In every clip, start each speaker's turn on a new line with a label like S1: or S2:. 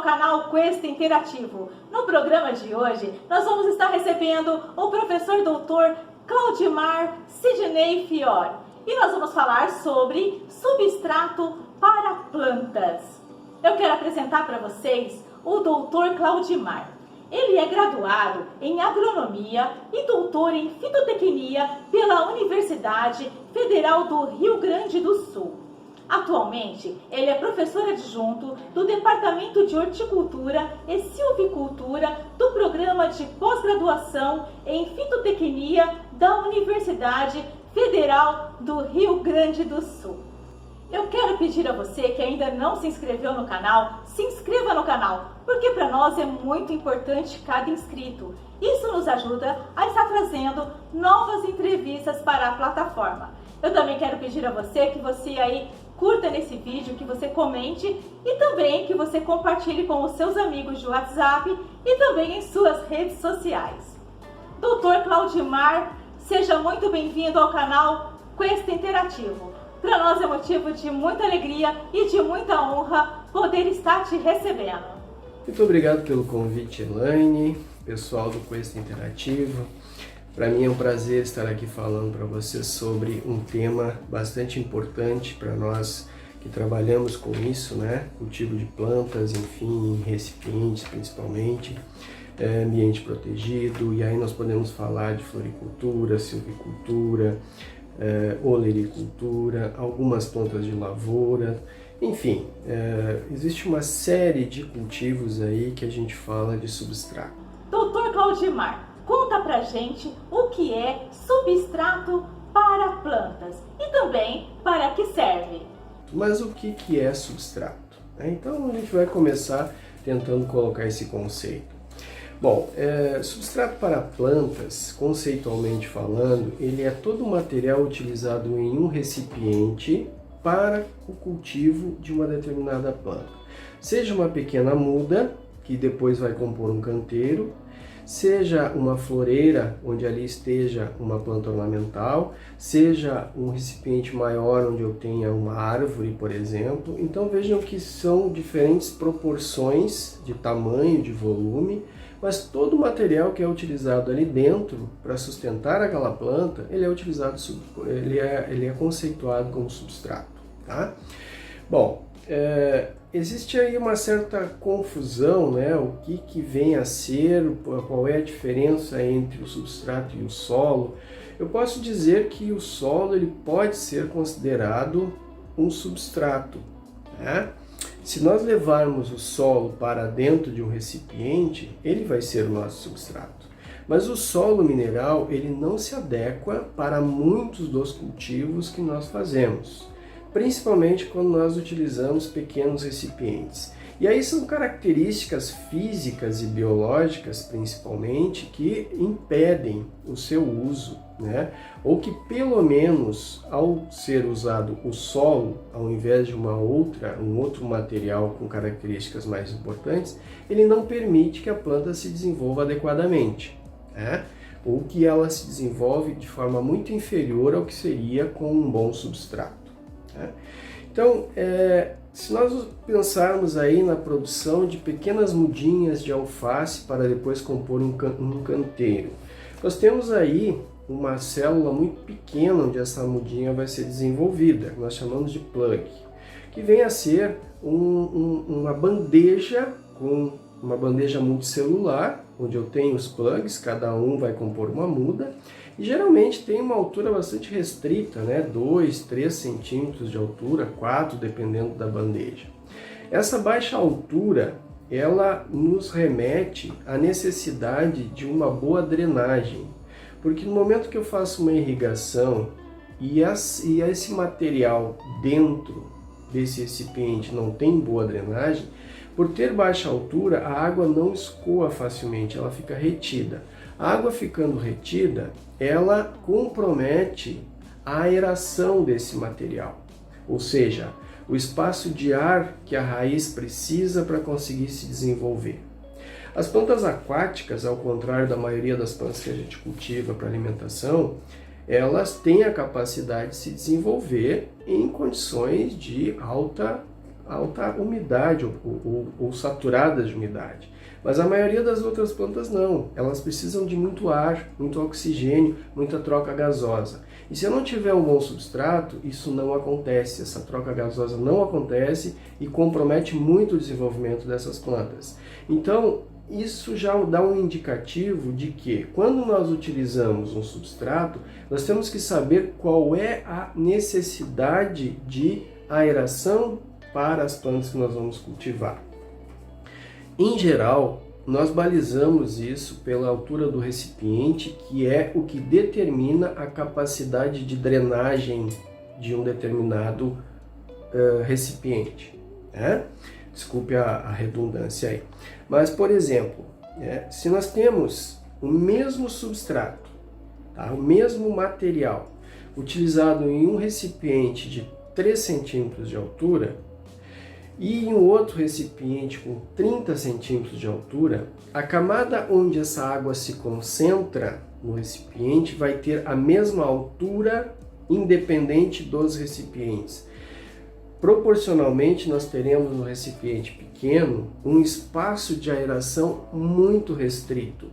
S1: canal Quest Interativo. No programa de hoje, nós vamos estar recebendo o professor doutor Claudimar Sidney Fior. E nós vamos falar sobre substrato para plantas. Eu quero apresentar para vocês o doutor Claudimar. Ele é graduado em agronomia e doutor em fitotecnia pela Universidade Federal do Rio Grande do Sul. Atualmente, ele é professor adjunto do Departamento de Horticultura e Silvicultura do Programa de Pós-Graduação em Fitotecnia da Universidade Federal do Rio Grande do Sul. Eu quero pedir a você que ainda não se inscreveu no canal, se inscreva no canal, porque para nós é muito importante cada inscrito. Isso nos ajuda a estar trazendo novas entrevistas para a plataforma. Eu também quero pedir a você que você aí curta nesse vídeo, que você comente e também que você compartilhe com os seus amigos de WhatsApp e também em suas redes sociais. Doutor Claudimar, seja muito bem-vindo ao canal Quest Interativo. Para nós é motivo de muita alegria e de muita honra poder estar te recebendo.
S2: Muito obrigado pelo convite, Elaine, pessoal do Quest Interativo. Para mim é um prazer estar aqui falando para vocês sobre um tema bastante importante para nós que trabalhamos com isso, né? Cultivo de plantas, enfim, em recipientes principalmente, ambiente protegido, e aí nós podemos falar de floricultura, silvicultura, olericultura, algumas plantas de lavoura, enfim, existe uma série de cultivos aí que a gente fala de substrato.
S1: Doutor Claudimar, conta pra gente o que é substrato para plantas e também para que serve.
S2: Mas o que é substrato? Então a gente vai começar tentando colocar esse conceito. Bom, substrato para plantas, conceitualmente falando, ele é todo o material utilizado em um recipiente para o cultivo de uma determinada planta. Seja uma pequena muda, que depois vai compor um canteiro, seja uma floreira, onde ali esteja uma planta ornamental, seja um recipiente maior, onde eu tenha uma árvore, por exemplo. Então vejam que são diferentes proporções de tamanho, de volume, mas todo o material que é utilizado ali dentro para sustentar aquela planta, ele é utilizado, ele é conceituado como substrato, tá? Bom, existe aí uma certa confusão, né? O que vem a ser, qual é a diferença entre o substrato e o solo. Eu posso dizer que o solo ele pode ser considerado um substrato, né? Se nós levarmos o solo para dentro de um recipiente, ele vai ser o nosso substrato. Mas o solo mineral, ele não se adequa para muitos dos cultivos que nós fazemos, principalmente quando nós utilizamos pequenos recipientes. E aí são características físicas e biológicas, principalmente, que impedem o seu uso, né? Ou que, pelo menos, ao ser usado o solo, ao invés de um outro material com características mais importantes, ele não permite que a planta se desenvolva adequadamente, né? Ou que ela se desenvolve de forma muito inferior ao que seria com um bom substrato, né? Então, se nós pensarmos aí na produção de pequenas mudinhas de alface para depois compor um canteiro, nós temos aí uma célula muito pequena onde essa mudinha vai ser desenvolvida, que nós chamamos de plug, que vem a ser uma bandeja multicelular, onde eu tenho os plugs, cada um vai compor uma muda, e geralmente tem uma altura bastante restrita, né? 2, 3 centímetros de altura, 4, dependendo da bandeja. Essa baixa altura, ela nos remete à necessidade de uma boa drenagem, porque no momento que eu faço uma irrigação e esse material dentro desse recipiente não tem boa drenagem, por ter baixa altura, a água não escoa facilmente, ela fica retida. A água ficando retida, ela compromete a aeração desse material, ou seja, o espaço de ar que a raiz precisa para conseguir se desenvolver. As plantas aquáticas, ao contrário da maioria das plantas que a gente cultiva para alimentação, elas têm a capacidade de se desenvolver em condições de alta alta umidade ou saturadas de umidade. Mas a maioria das outras plantas não, elas precisam de muito ar, muito oxigênio, muita troca gasosa. E se eu não tiver um bom substrato, isso não acontece, essa troca gasosa não acontece e compromete muito o desenvolvimento dessas plantas. Então, isso já dá um indicativo de que, quando nós utilizamos um substrato, nós temos que saber qual é a necessidade de aeração para as plantas que nós vamos cultivar. Em geral, nós balizamos isso pela altura do recipiente, que é o que determina a capacidade de drenagem de um determinado recipiente, né? Desculpe a redundância aí. Mas, por exemplo, se nós temos o mesmo substrato, tá? O mesmo material, utilizado em um recipiente de 3 centímetros de altura, e em um outro recipiente com 30 centímetros de altura, a camada onde essa água se concentra no recipiente vai ter a mesma altura independente dos recipientes. Proporcionalmente, nós teremos no recipiente pequeno um espaço de aeração muito restrito.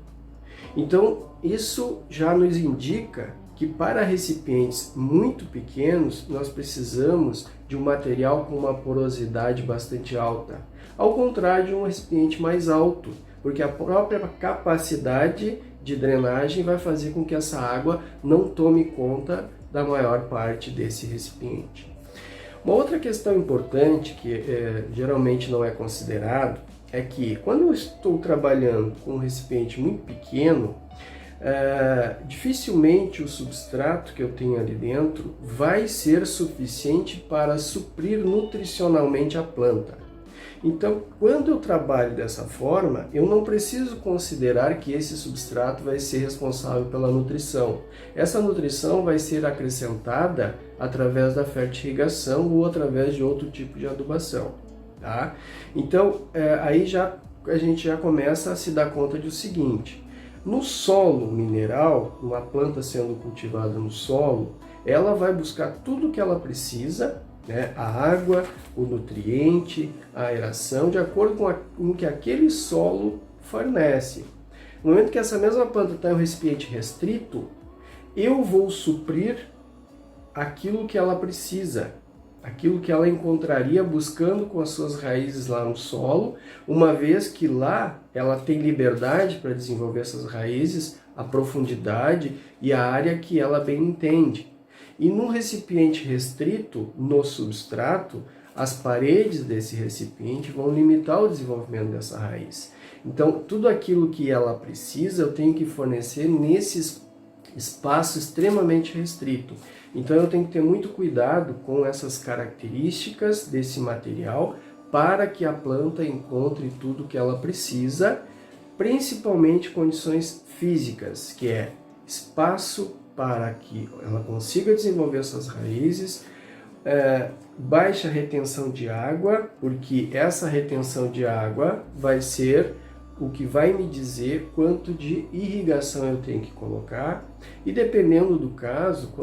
S2: Então, isso já nos indica que para recipientes muito pequenos, nós precisamos de um material com uma porosidade bastante alta, ao contrário de um recipiente mais alto, porque a própria capacidade de drenagem vai fazer com que essa água não tome conta da maior parte desse recipiente. Uma outra questão importante que geralmente não é considerado é que quando eu estou trabalhando com um recipiente muito pequeno, dificilmente o substrato que eu tenho ali dentro vai ser suficiente para suprir nutricionalmente a planta. Então, quando eu trabalho dessa forma, eu não preciso considerar que esse substrato vai ser responsável pela nutrição. Essa nutrição vai ser acrescentada através da fertirrigação ou através de outro tipo de adubação, tá? Então, aí a gente já começa a se dar conta do seguinte: no solo mineral, uma planta sendo cultivada no solo, ela vai buscar tudo o que ela precisa, né? A água, o nutriente, a aeração, de acordo com o que aquele solo fornece. No momento que essa mesma planta está em um recipiente restrito, eu vou suprir aquilo que ela precisa, aquilo que ela encontraria buscando com as suas raízes lá no solo, uma vez que lá ela tem liberdade para desenvolver essas raízes, a profundidade e a área que ela bem entende. E num recipiente restrito, no substrato, as paredes desse recipiente vão limitar o desenvolvimento dessa raiz. Então, tudo aquilo que ela precisa, eu tenho que fornecer nesse espaço extremamente restrito. Então, eu tenho que ter muito cuidado com essas características desse material para que a planta encontre tudo que ela precisa, principalmente condições físicas, que é espaço para que ela consiga desenvolver essas raízes, baixa retenção de água, porque essa retenção de água vai ser o que vai me dizer quanto de irrigação eu tenho que colocar, e dependendo do caso,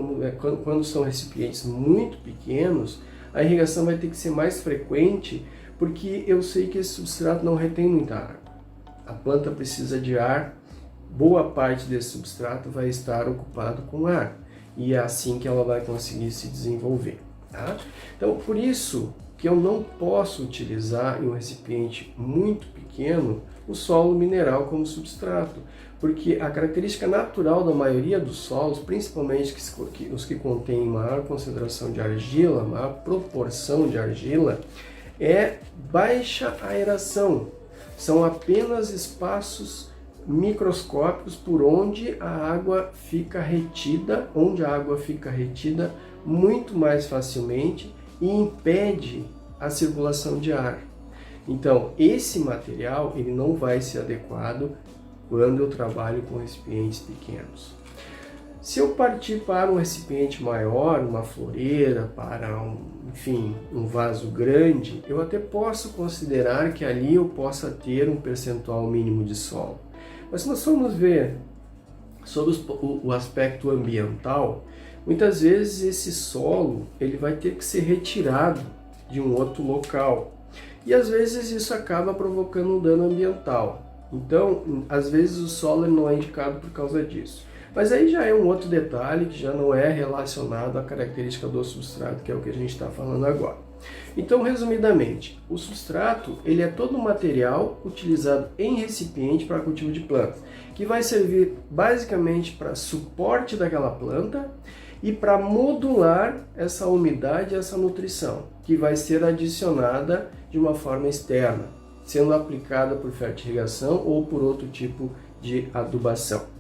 S2: quando são recipientes muito pequenos, a irrigação vai ter que ser mais frequente, porque eu sei que esse substrato não retém muita água. A planta precisa de ar, boa parte desse substrato vai estar ocupado com ar, e é assim que ela vai conseguir se desenvolver, tá? Então, por isso que eu não posso utilizar em um recipiente muito pequeno o solo mineral como substrato, porque a característica natural da maioria dos solos, principalmente os que contêm maior concentração de argila, maior proporção de argila, é baixa aeração. São apenas espaços microscópicos por onde a água fica retida, muito mais facilmente e impede a circulação de ar. Então, esse material ele não vai ser adequado quando eu trabalho com recipientes pequenos. Se eu partir para um recipiente maior, uma floreira, para um vaso grande, eu até posso considerar que ali eu possa ter um percentual mínimo de solo. Mas se nós formos ver sobre o aspecto ambiental, muitas vezes esse solo ele vai ter que ser retirado de um outro local. E às vezes isso acaba provocando um dano ambiental. Então, às vezes o solo não é indicado por causa disso. Mas aí já é um outro detalhe que já não é relacionado à característica do substrato, que é o que a gente está falando agora. Então, resumidamente, o substrato ele é todo um material utilizado em recipiente para cultivo de plantas, que vai servir basicamente para suporte daquela planta e para modular essa umidade, essa nutrição, que vai ser adicionada de uma forma externa, sendo aplicada por fertirrigação ou por outro tipo de adubação.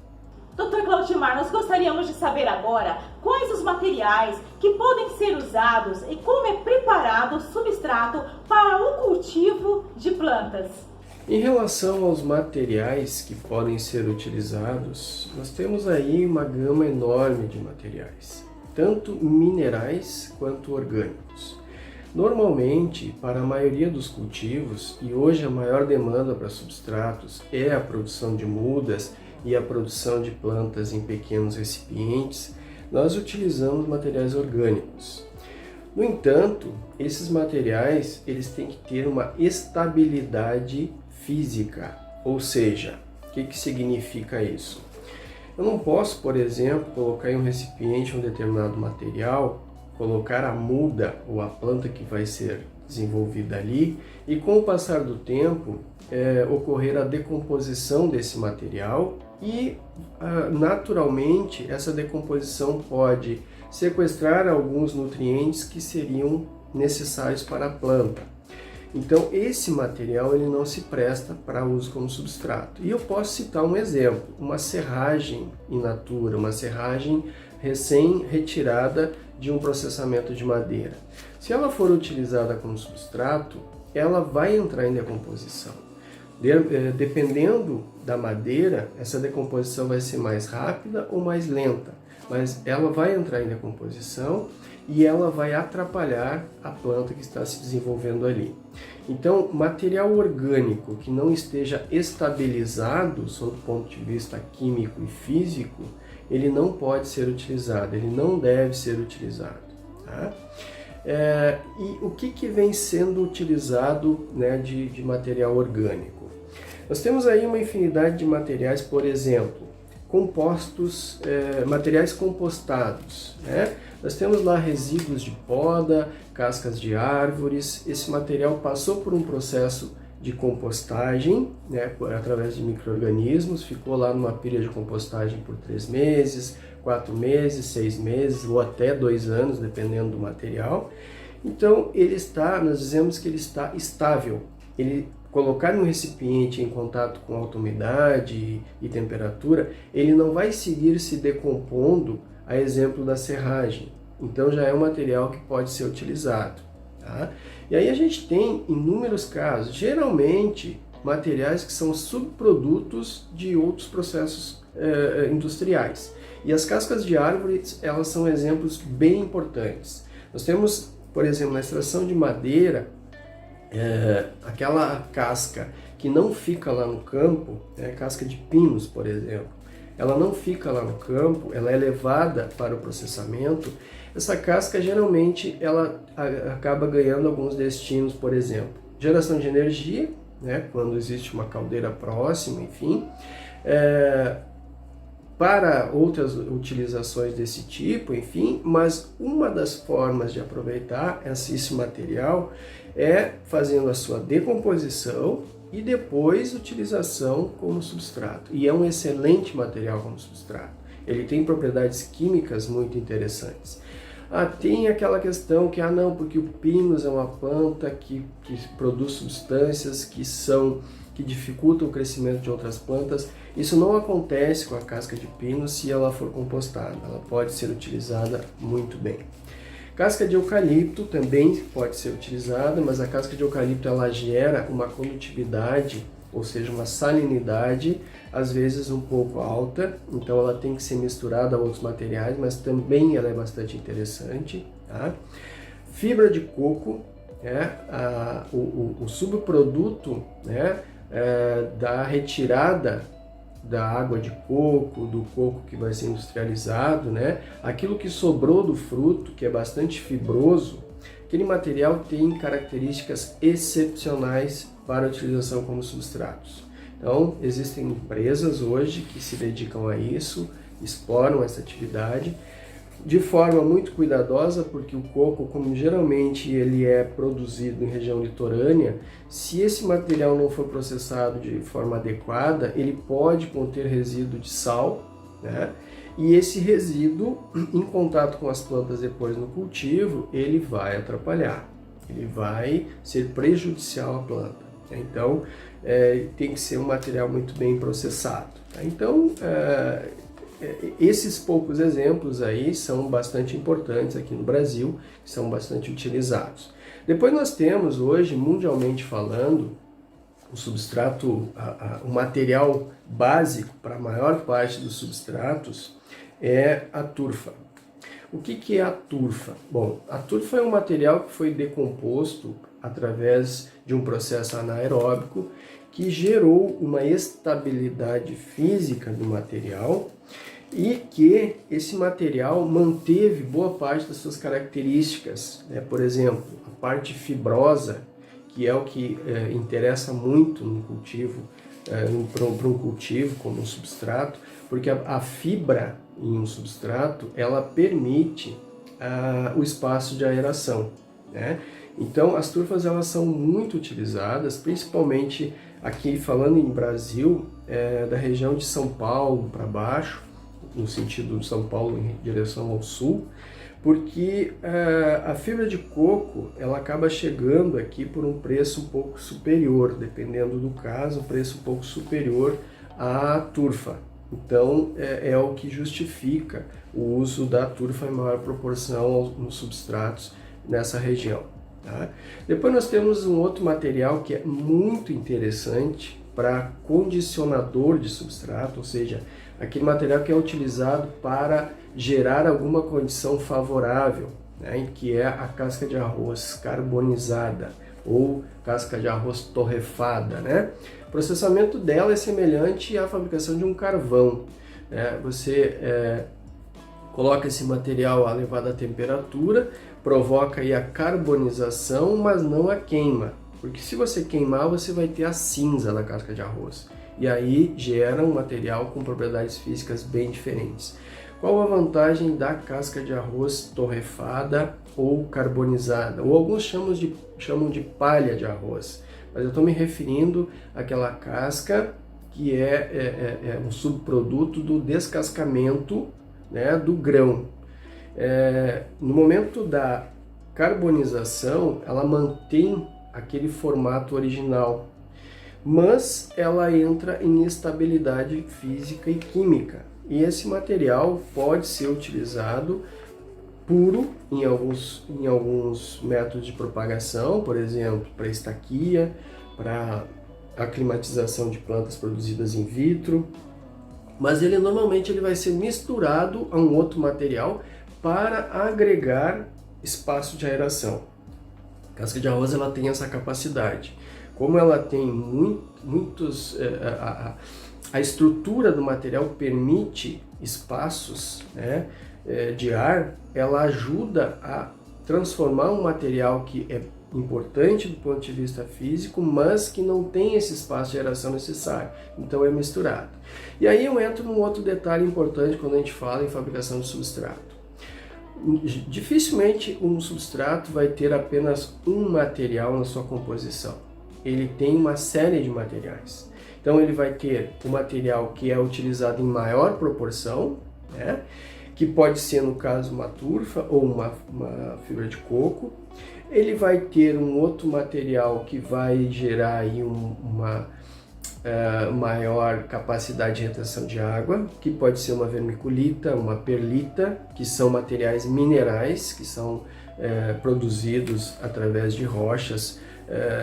S1: Dr. Claudimar, nós gostaríamos de saber agora quais os materiais que podem ser usados e como é preparado o substrato para o cultivo de plantas.
S2: Em relação aos materiais que podem ser utilizados, nós temos aí uma gama enorme de materiais, tanto minerais quanto orgânicos. Normalmente, para a maioria dos cultivos, e hoje a maior demanda para substratos é a produção de mudas e a produção de plantas em pequenos recipientes, nós utilizamos materiais orgânicos. No entanto, esses materiais eles têm que ter uma estabilidade física, ou seja, o que significa isso? Eu não posso, por exemplo, colocar em um recipiente um determinado material, colocar a muda ou a planta que vai ser desenvolvida ali e com o passar do tempo ocorrer a decomposição desse material e naturalmente essa decomposição pode sequestrar alguns nutrientes que seriam necessários para a planta. Então esse material ele não se presta para uso como substrato. E eu posso citar um exemplo, uma serragem in natura, uma serragem recém-retirada de um processamento de madeira. Se ela for utilizada como substrato, ela vai entrar em decomposição. Dependendo da madeira, essa decomposição vai ser mais rápida ou mais lenta, mas ela vai entrar em decomposição e ela vai atrapalhar a planta que está se desenvolvendo ali. Então, material orgânico que não esteja estabilizado, sob o ponto de vista químico e físico, ele não pode ser utilizado, ele não deve ser utilizado. Tá? E o que vem sendo utilizado, né, de material orgânico? Nós temos aí uma infinidade de materiais, por exemplo, compostos, materiais compostados, né? Nós temos lá resíduos de poda, cascas de árvores. Esse material passou por um processo de compostagem, né, através de micro-organismos, ficou lá numa pilha de compostagem por 3 meses, 4 meses, 6 meses ou até 2 anos, dependendo do material. Então, nós dizemos que ele está estável. Ele colocar um recipiente em contato com alta umidade e temperatura, ele não vai seguir se decompondo, a exemplo da serragem. Então já é um material que pode ser utilizado. Tá? E aí a gente tem inúmeros casos, geralmente materiais que são subprodutos de outros processos industriais. E as cascas de árvores, elas são exemplos bem importantes. Nós temos, por exemplo, na extração de madeira, aquela casca que não fica lá no campo, casca de pinos, por exemplo, ela não fica lá no campo, ela é levada para o processamento. Essa casca geralmente ela acaba ganhando alguns destinos, por exemplo, geração de energia, né, quando existe uma caldeira próxima, enfim, para outras utilizações desse tipo, enfim, mas uma das formas de aproveitar esse material é fazendo a sua decomposição e depois utilização como substrato. E é um excelente material como substrato. Ele tem propriedades químicas muito interessantes. Tem aquela questão que, não, porque o pinus é uma planta que produz substâncias que dificultam o crescimento de outras plantas. Isso não acontece com a casca de pino se ela for compostada. Ela pode ser utilizada muito bem. Casca de eucalipto também pode ser utilizada, mas a casca de eucalipto ela gera uma condutividade, ou seja, uma salinidade, às vezes um pouco alta, então ela tem que ser misturada a outros materiais, mas também ela é bastante interessante. Tá? Fibra de coco, o subproduto, né, da retirada da água de coco, do coco que vai ser industrializado, né? Aquilo que sobrou do fruto, que é bastante fibroso, aquele material tem características excepcionais para a utilização como substratos. Então, existem empresas hoje que se dedicam a isso, exploram essa atividade de forma muito cuidadosa, porque o coco, como geralmente ele é produzido em região litorânea, se esse material não for processado de forma adequada, ele pode conter resíduo de sal, né? E esse resíduo, em contato com as plantas depois no cultivo, ele vai atrapalhar, ele vai ser prejudicial à planta. Então, tem que ser um material muito bem processado. Então, esses poucos exemplos aí são bastante importantes aqui no Brasil, são bastante utilizados. Depois nós temos hoje, mundialmente falando, o substrato, o material básico para a maior parte dos substratos é a turfa. O que é a turfa? Bom, a turfa é um material que foi decomposto através de um processo anaeróbico que gerou uma estabilidade física do material e que esse material manteve boa parte das suas características, né? Por exemplo, a parte fibrosa, que é o que interessa muito no cultivo, para um cultivo como um substrato, porque a fibra em um substrato, ela permite o espaço de aeração, né? Então, as turfas elas são muito utilizadas, principalmente aqui falando em Brasil, da região de São Paulo para baixo, no sentido de São Paulo em direção ao sul, porque a fibra de coco ela acaba chegando aqui por um preço um pouco superior, dependendo do caso, um preço um pouco superior à turfa. Então, é o que justifica o uso da turfa em maior proporção nos substratos nessa região. Tá? Depois nós temos um outro material que é muito interessante para condicionador de substrato, ou seja, aquele material que é utilizado para gerar alguma condição favorável, né, que é a casca de arroz carbonizada ou casca de arroz torrefada, né? O processamento dela é semelhante à fabricação de um carvão, né? Você coloca esse material a elevada temperatura, provoca aí a carbonização, mas não a queima, porque se você queimar, você vai ter a cinza da casca de arroz, e aí gera um material com propriedades físicas bem diferentes. Qual a vantagem da casca de arroz torrefada ou carbonizada? Ou alguns chamam de palha de arroz, mas eu estou me referindo àquela casca que é um subproduto do descascamento, né, do grão. No momento da carbonização, ela mantém aquele formato original, mas ela entra em instabilidade física e química. E esse material pode ser utilizado puro em alguns métodos de propagação, por exemplo, para estaquia, para aclimatização de plantas produzidas in vitro, mas normalmente ele vai ser misturado a um outro material para agregar espaço de aeração. A casca de arroz ela tem essa capacidade. Como ela tem a estrutura do material permite espaços, né, de ar, ela ajuda a transformar um material que é importante do ponto de vista físico, mas que não tem esse espaço de aeração necessário. Então é misturado. E aí eu entro num outro detalhe importante quando a gente fala em fabricação de substrato. Dificilmente um substrato vai ter apenas um material na sua composição. Ele tem uma série de materiais. Então ele vai ter o material que é utilizado em maior proporção, né? Que pode ser, no caso, uma turfa ou uma fibra de coco. Ele vai ter um outro material que vai gerar aí uma maior capacidade de retenção de água, que pode ser uma vermiculita, uma perlita, que são materiais minerais, que são produzidos através de rochas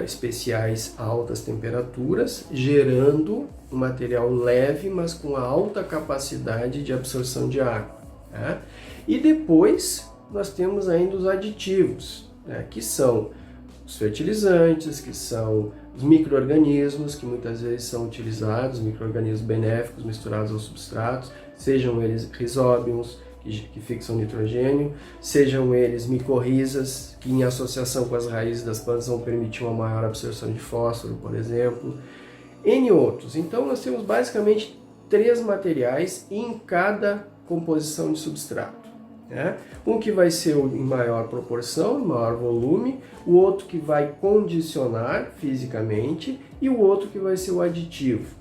S2: especiais a altas temperaturas, gerando um material leve, mas com alta capacidade de absorção de água, né? E depois nós temos ainda os aditivos, né, que são os fertilizantes, que são os micro-organismos, que muitas vezes são utilizados, micro-organismos benéficos misturados aos substratos, sejam eles rizóbios, que fixam nitrogênio, sejam eles micorrizas, que em associação com as raízes das plantas vão permitir uma maior absorção de fósforo, por exemplo, N outros. Então nós temos basicamente 3 materiais em cada composição de substrato. Né? Um que vai ser em maior proporção, em maior volume, o outro que vai condicionar fisicamente e o outro que vai ser o aditivo.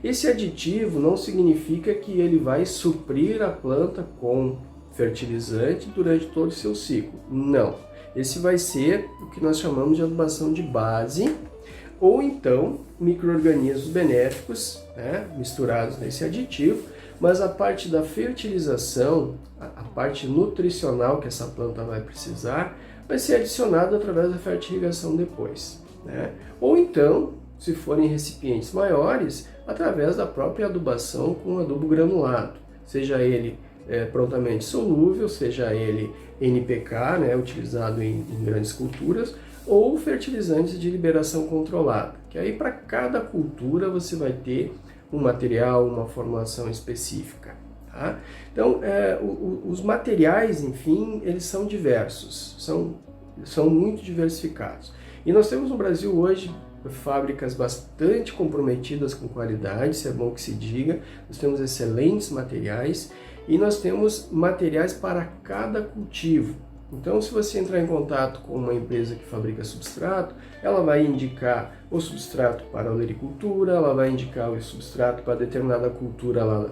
S2: Esse aditivo não significa que ele vai suprir a planta com fertilizante durante todo o seu ciclo. Não. Esse vai ser o que nós chamamos de adubação de base, ou então micro-organismos benéficos, né, misturados nesse aditivo, mas a parte da fertilização, a parte nutricional que essa planta vai precisar, vai ser adicionada através da fertirrigação depois. Né? Ou então, se forem recipientes maiores, através da própria adubação com adubo granulado, seja ele prontamente solúvel, seja ele NPK, né, utilizado em grandes culturas, ou fertilizantes de liberação controlada, que aí para cada cultura você vai ter um material, uma formulação específica. Tá? Então, os materiais, enfim, eles são diversos, são muito diversificados. E nós temos no Brasil hoje fábricas bastante comprometidas com qualidade, isso é bom que se diga, nós temos excelentes materiais e nós temos materiais para cada cultivo. Então, se você entrar em contato com uma empresa que fabrica substrato, ela vai indicar o substrato para a olericultura, ela vai indicar o substrato para determinada cultura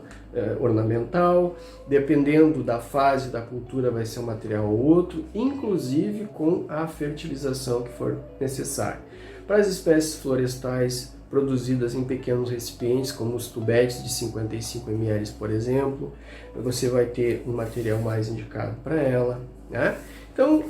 S2: ornamental, dependendo da fase da cultura vai ser um material ou outro, inclusive com a fertilização que for necessária. Para as espécies florestais produzidas em pequenos recipientes, como os tubetes de 55 ml, por exemplo, você vai ter um material mais indicado para ela. Né? Então,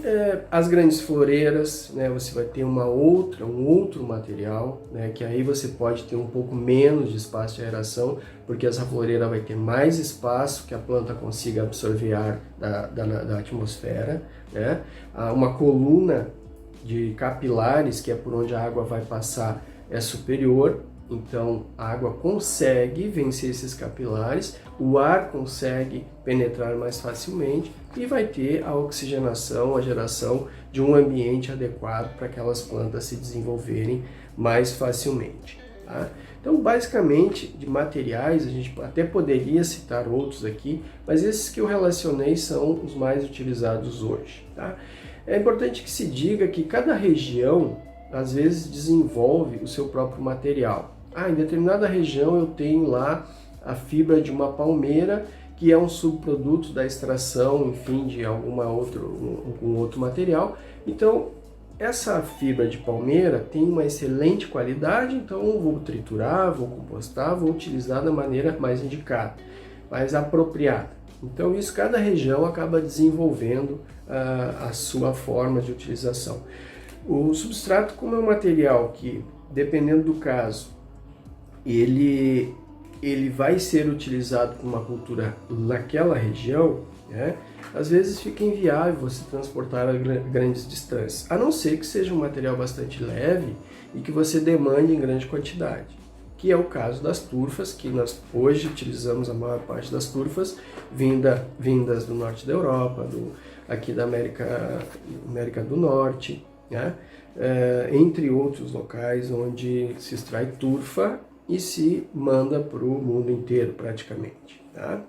S2: as grandes floreiras, né, você vai ter um outro material, né, que aí você pode ter um pouco menos de espaço de aeração, porque essa floreira vai ter mais espaço que a planta consiga absorver ar da atmosfera. Né? Uma coluna de capilares, que é por onde a água vai passar, é superior, então a água consegue vencer esses capilares, o ar consegue penetrar mais facilmente e vai ter a oxigenação, a geração de um ambiente adequado para aquelas plantas se desenvolverem mais facilmente. Tá? Então, basicamente, de materiais, a gente até poderia citar outros aqui, mas esses que eu relacionei são os mais utilizados hoje. Tá? É importante que se diga que cada região, às vezes, desenvolve o seu próprio material. Em determinada região eu tenho lá a fibra de uma palmeira, que é um subproduto da extração, enfim, de algum outro material. Então, essa fibra de palmeira tem uma excelente qualidade, então eu vou triturar, vou compostar, vou utilizar da maneira mais indicada, mais apropriada. Então, isso cada região acaba desenvolvendo a sua forma de utilização. O substrato, como é um material que, dependendo do caso, ele vai ser utilizado com uma cultura naquela região, né? Às vezes fica inviável você transportar a grandes distâncias, a não ser que seja um material bastante leve e que você demande em grande quantidade, que é o caso das turfas, que nós hoje utilizamos a maior parte das turfas vindas do norte da Europa, aqui da América do Norte, né? Entre outros locais onde se extrai turfa e se manda para o mundo inteiro praticamente. Tá?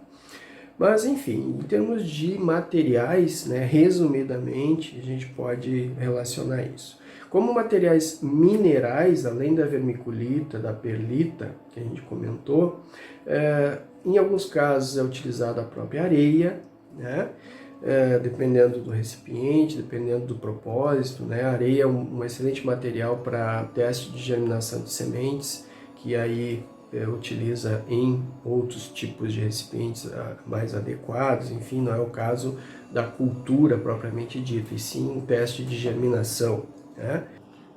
S2: Mas enfim, em termos de materiais, né, resumidamente, a gente pode relacionar isso. Como materiais minerais, além da vermiculita, da perlita, que a gente comentou, em alguns casos é utilizada a própria areia, né? Dependendo do recipiente, dependendo do propósito, né? A areia é um excelente material para teste de germinação de sementes, que aí utiliza em outros tipos de recipientes mais adequados, enfim, não é o caso da cultura propriamente dita, e sim um teste de germinação. Né?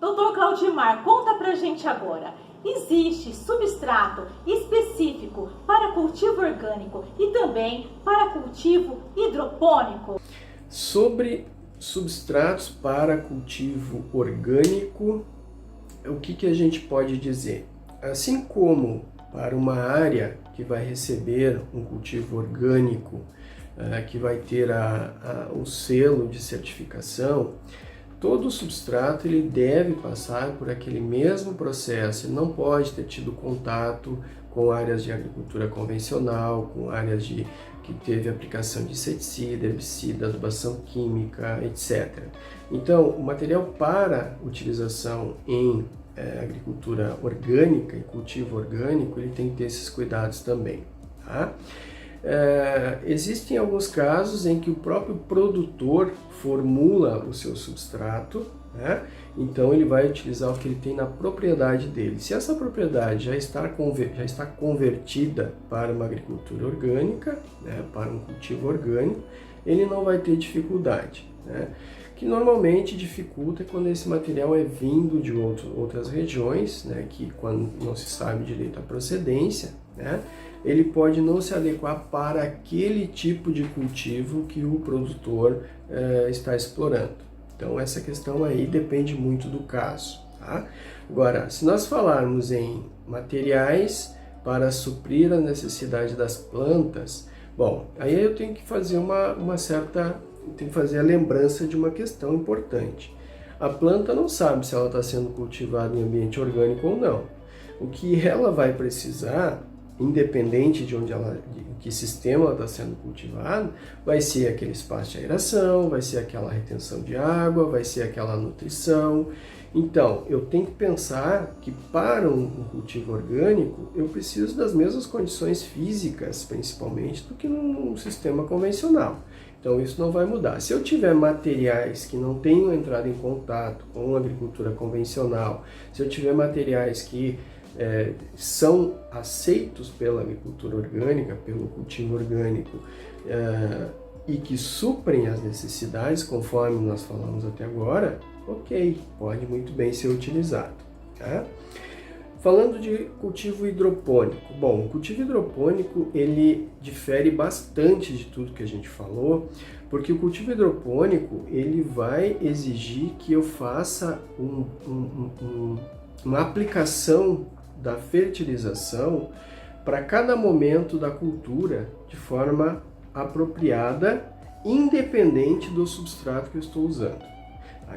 S1: Doutor Claudimar, conta pra gente agora, existe substrato específico para cultivo orgânico e também para cultivo hidropônico?
S2: Sobre substratos para cultivo orgânico, o que a gente pode dizer? Assim como para uma área que vai receber um cultivo orgânico que vai ter o selo de certificação, todo o substrato ele deve passar por aquele mesmo processo. Ele não pode ter tido contato com áreas de agricultura convencional, com áreas que teve aplicação de inseticida, herbicida, adubação química, etc. Então, o material para utilização em agricultura orgânica e cultivo orgânico, ele tem que ter esses cuidados também, tá? Existem alguns casos em que o próprio produtor formula o seu substrato, né? Então ele vai utilizar o que ele tem na propriedade dele. Se essa propriedade já está convertida para uma agricultura orgânica, né, para um cultivo orgânico, ele não vai ter dificuldade, né? Que normalmente dificulta quando esse material é vindo de outras regiões, né, que quando não se sabe direito a procedência, né, ele pode não se adequar para aquele tipo de cultivo que o produtor está explorando. Então essa questão aí depende muito do caso, tá? Agora, se nós falarmos em materiais para suprir a necessidade das plantas, bom, aí eu tenho que fazer tenho que fazer a lembrança de uma questão importante. A planta não sabe se ela está sendo cultivada em ambiente orgânico ou não. O que ela vai precisar, independente de que sistema ela está sendo cultivada, vai ser aquele espaço de aeração, vai ser aquela retenção de água, vai ser aquela nutrição. Então, eu tenho que pensar que para um cultivo orgânico, eu preciso das mesmas condições físicas, principalmente, do que num sistema convencional. Então, isso não vai mudar. Se eu tiver materiais que não tenham entrado em contato com a agricultura convencional, se eu tiver materiais que são aceitos pela agricultura orgânica, pelo cultivo orgânico, e que suprem as necessidades, conforme nós falamos até agora, ok, pode muito bem ser utilizado, tá? Falando de cultivo hidropônico, bom, o cultivo hidropônico ele difere bastante de tudo que a gente falou, porque o cultivo hidropônico ele vai exigir que eu faça uma aplicação da fertilização para cada momento da cultura de forma apropriada, independente do substrato que eu estou usando.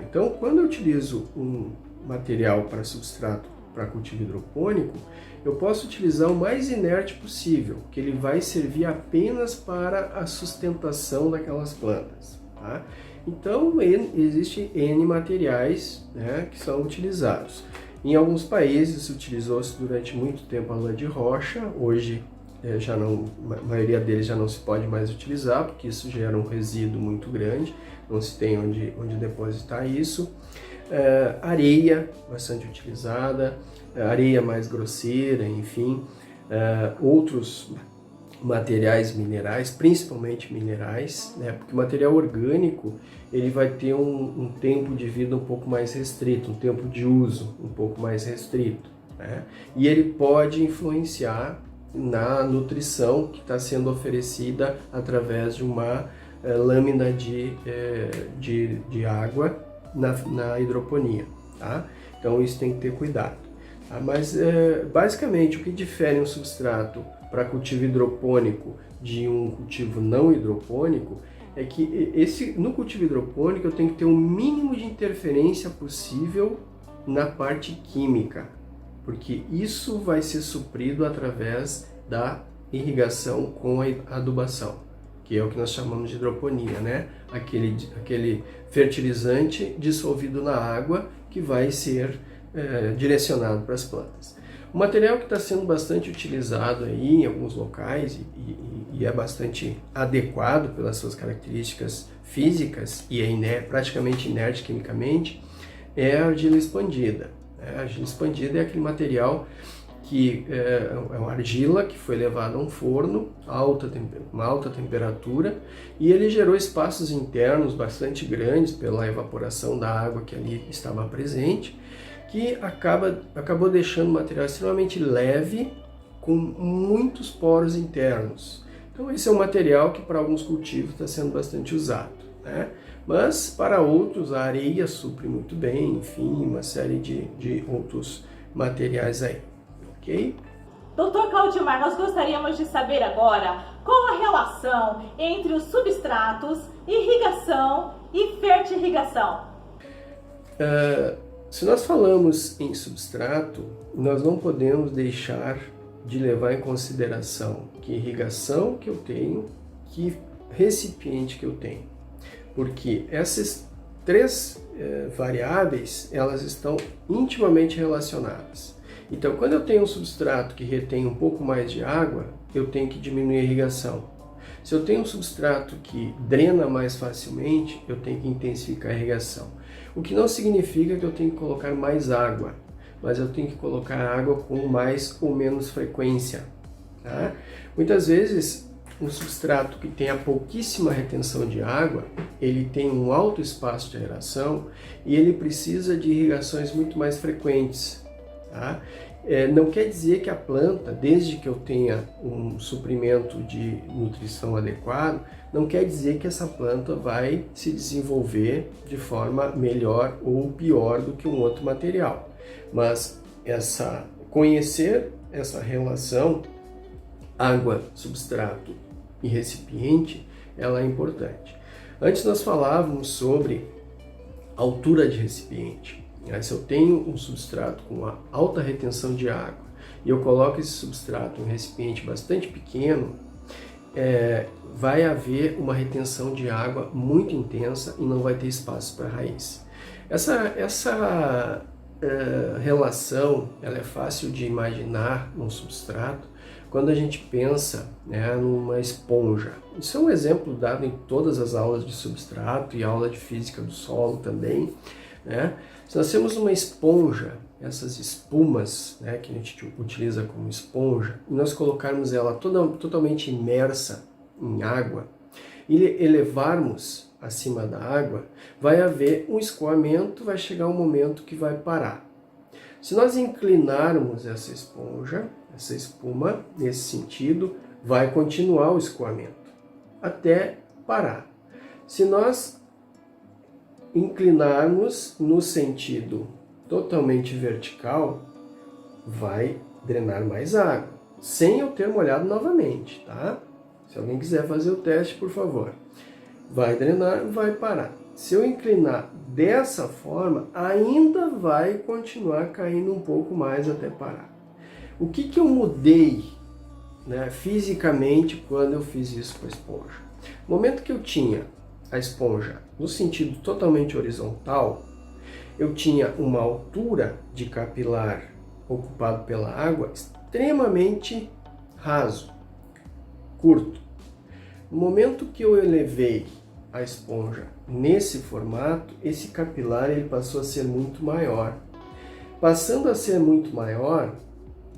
S2: Então, quando eu utilizo um material para substrato para cultivo hidropônico, eu posso utilizar o mais inerte possível, que ele vai servir apenas para a sustentação daquelas plantas, tá? Então, existem N materiais, né, que são utilizados. Em alguns países utilizou-se durante muito tempo a lã de rocha, hoje a maioria deles já não se pode mais utilizar, porque isso gera um resíduo muito grande, não se tem onde depositar isso. Areia, bastante utilizada, areia mais grosseira, enfim, outros materiais minerais, principalmente minerais, né? Porque o material orgânico ele vai ter um tempo de vida um pouco mais restrito, um tempo de uso um pouco mais restrito, né? E ele pode influenciar na nutrição que está sendo oferecida através de uma lâmina de água na hidroponia, tá? Então isso tem que ter cuidado, tá? Mas basicamente o que difere um substrato para cultivo hidropônico de um cultivo não hidropônico é que no cultivo hidropônico eu tenho que ter o mínimo de interferência possível na parte química, porque isso vai ser suprido através da irrigação com a adubação, que é o que nós chamamos de hidroponia, né? Aquele fertilizante dissolvido na água que vai ser direcionado para as plantas. O material que está sendo bastante utilizado aí em alguns locais e é bastante adequado pelas suas características físicas e é praticamente inerte quimicamente é a argila expandida. A argila expandida é aquele material que é uma argila que foi levada a um forno, uma alta temperatura, e ele gerou espaços internos bastante grandes pela evaporação da água que ali estava presente, que acabou deixando o material extremamente leve, com muitos poros internos. Então esse é um material que para alguns cultivos está sendo bastante usado, né? Mas para outros a areia supre muito bem, enfim, uma série de outros materiais aí, ok?
S1: Doutor Claudimar, nós gostaríamos de saber agora qual a relação entre os substratos, irrigação e fertirrigação.
S2: Se nós falamos em substrato, nós não podemos deixar de levar em consideração que irrigação que eu tenho, que recipiente que eu tenho. Porque essas três variáveis, elas estão intimamente relacionadas. Então, quando eu tenho um substrato que retém um pouco mais de água, eu tenho que diminuir a irrigação. Se eu tenho um substrato que drena mais facilmente, eu tenho que intensificar a irrigação. O que não significa que eu tenho que colocar mais água, mas eu tenho que colocar água com mais ou menos frequência. Tá? Muitas vezes, um substrato que tenha pouquíssima retenção de água, ele tem um alto espaço de aeração e ele precisa de irrigações muito mais frequentes. Tá? Não quer dizer que a planta, desde que eu tenha um suprimento de nutrição adequado, não quer dizer que essa planta vai se desenvolver de forma melhor ou pior do que um outro material. Mas conhecer essa relação água, substrato e recipiente, ela é importante. Antes nós falávamos sobre altura de recipiente. Se eu tenho um substrato com uma alta retenção de água e eu coloco esse substrato em um recipiente bastante pequeno, vai haver uma retenção de água muito intensa e não vai ter espaço para raiz. Essa relação ela é fácil de imaginar num substrato quando a gente pensa numa esponja. Isso é um exemplo dado em todas as aulas de substrato e aula de física do solo também. Se nós temos uma esponja, essas espumas que a gente utiliza como esponja, e nós colocarmos ela totalmente imersa em água e elevarmos acima da água, vai haver um escoamento, vai chegar um momento que vai parar. Se nós inclinarmos essa esponja, essa espuma, nesse sentido, vai continuar o escoamento até parar. Se nós inclinarmos no sentido totalmente vertical, vai drenar mais água, sem eu ter molhado novamente, tá? Se alguém quiser fazer o teste, por favor. Vai drenar, vai parar. Se eu inclinar dessa forma, ainda vai continuar caindo um pouco mais até parar. O que eu mudei fisicamente quando eu fiz isso com a esponja? No momento que eu tinha a esponja no sentido totalmente horizontal, eu tinha uma altura de capilar ocupado pela água extremamente raso, curto. No momento que eu elevei a esponja nesse formato, esse capilar ele passou a ser muito maior. Passando a ser muito maior,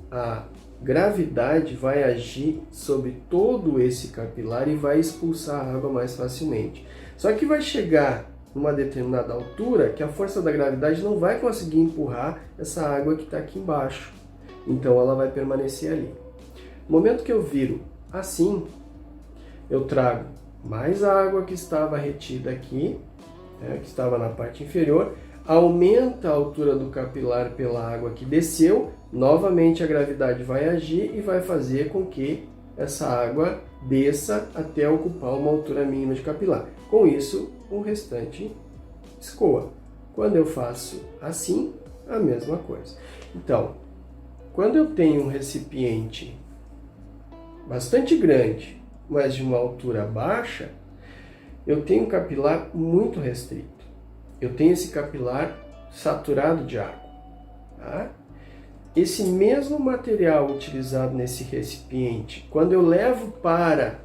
S2: a gravidade vai agir sobre todo esse capilar e vai expulsar a água mais facilmente. Só que vai chegar numa determinada altura que a força da gravidade não vai conseguir empurrar essa água que está aqui embaixo. Então ela vai permanecer ali. No momento que eu viro assim, eu trago mais água que estava retida aqui, que estava na parte inferior, aumenta a altura do capilar pela água que desceu, novamente a gravidade vai agir e vai fazer com que essa água desça até ocupar uma altura mínima de capilar. Com isso, o restante escoa. Quando eu faço assim, a mesma coisa. Então, quando eu tenho um recipiente bastante grande, mas de uma altura baixa, eu tenho um capilar muito restrito. Eu tenho esse capilar saturado de água. Tá? Esse mesmo material utilizado nesse recipiente, quando eu levo para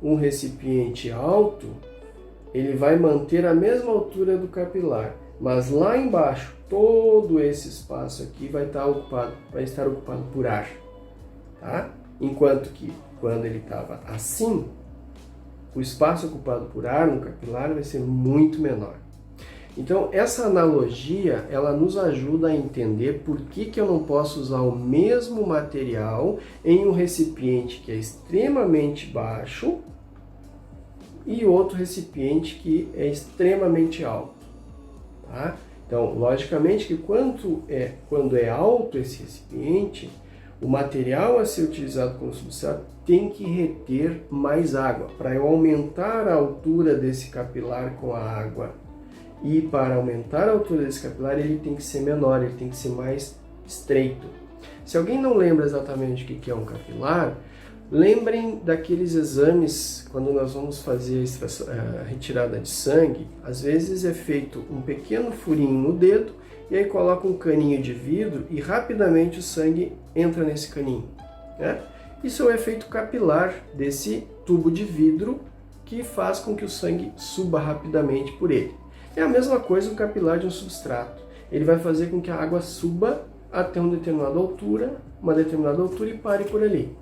S2: um recipiente alto, ele vai manter a mesma altura do capilar, mas lá embaixo, todo esse espaço aqui vai estar ocupado por ar. Tá? Enquanto que, quando ele estava assim, o espaço ocupado por ar no capilar vai ser muito menor. Então, essa analogia, ela nos ajuda a entender por que eu não posso usar o mesmo material em um recipiente que é extremamente baixo e outro recipiente que é extremamente alto. Tá? Então, logicamente que quando é alto esse recipiente, o material a ser utilizado como substrato tem que reter mais água. Para eu aumentar a altura desse capilar com a água e para aumentar a altura desse capilar, ele tem que ser menor, ele tem que ser mais estreito. Se alguém não lembra exatamente o que é um capilar, lembrem daqueles exames quando nós vamos fazer a retirada de sangue. Às vezes é feito um pequeno furinho no dedo e aí coloca um caninho de vidro e rapidamente o sangue entra nesse caninho, né? Isso é o efeito capilar desse tubo de vidro que faz com que o sangue suba rapidamente por ele. É a mesma coisa o capilar de um substrato. Ele vai fazer com que a água suba até uma determinada altura e pare por ali.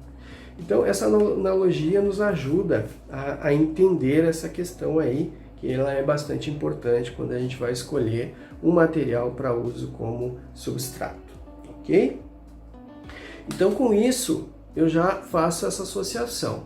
S2: Então essa analogia nos ajuda a entender essa questão aí, que ela é bastante importante quando a gente vai escolher um material para uso como substrato, ok? Então com isso eu já faço essa associação.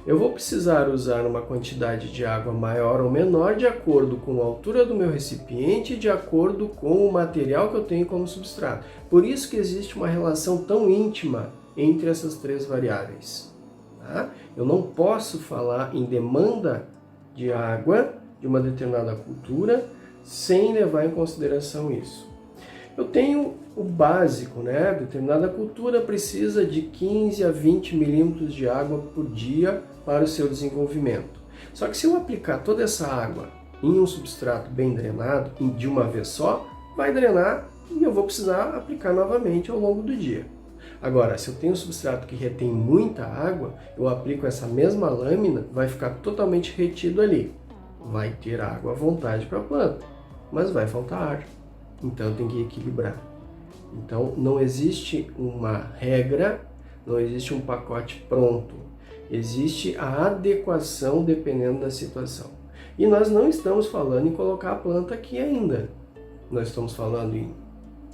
S2: Eu vou precisar usar uma quantidade de água maior ou menor de acordo com a altura do meu recipiente e de acordo com o material que eu tenho como substrato. Por isso que existe uma relação tão íntima entre essas três variáveis. Tá? Eu não posso falar em demanda de água de uma determinada cultura sem levar em consideração isso. Eu tenho o básico, né? Determinada cultura precisa de 15 a 20 milímetros de água por dia para o seu desenvolvimento. Só que se eu aplicar toda essa água em um substrato bem drenado, de uma vez só, vai drenar e eu vou precisar aplicar novamente ao longo do dia. Agora, se eu tenho um substrato que retém muita água, eu aplico essa mesma lâmina, vai ficar totalmente retido ali. Vai ter água à vontade para a planta, mas vai faltar ar. Então tem que equilibrar. Então não existe uma regra, não existe um pacote pronto. Existe a adequação dependendo da situação. E nós não estamos falando em colocar a planta aqui ainda. Nós estamos falando em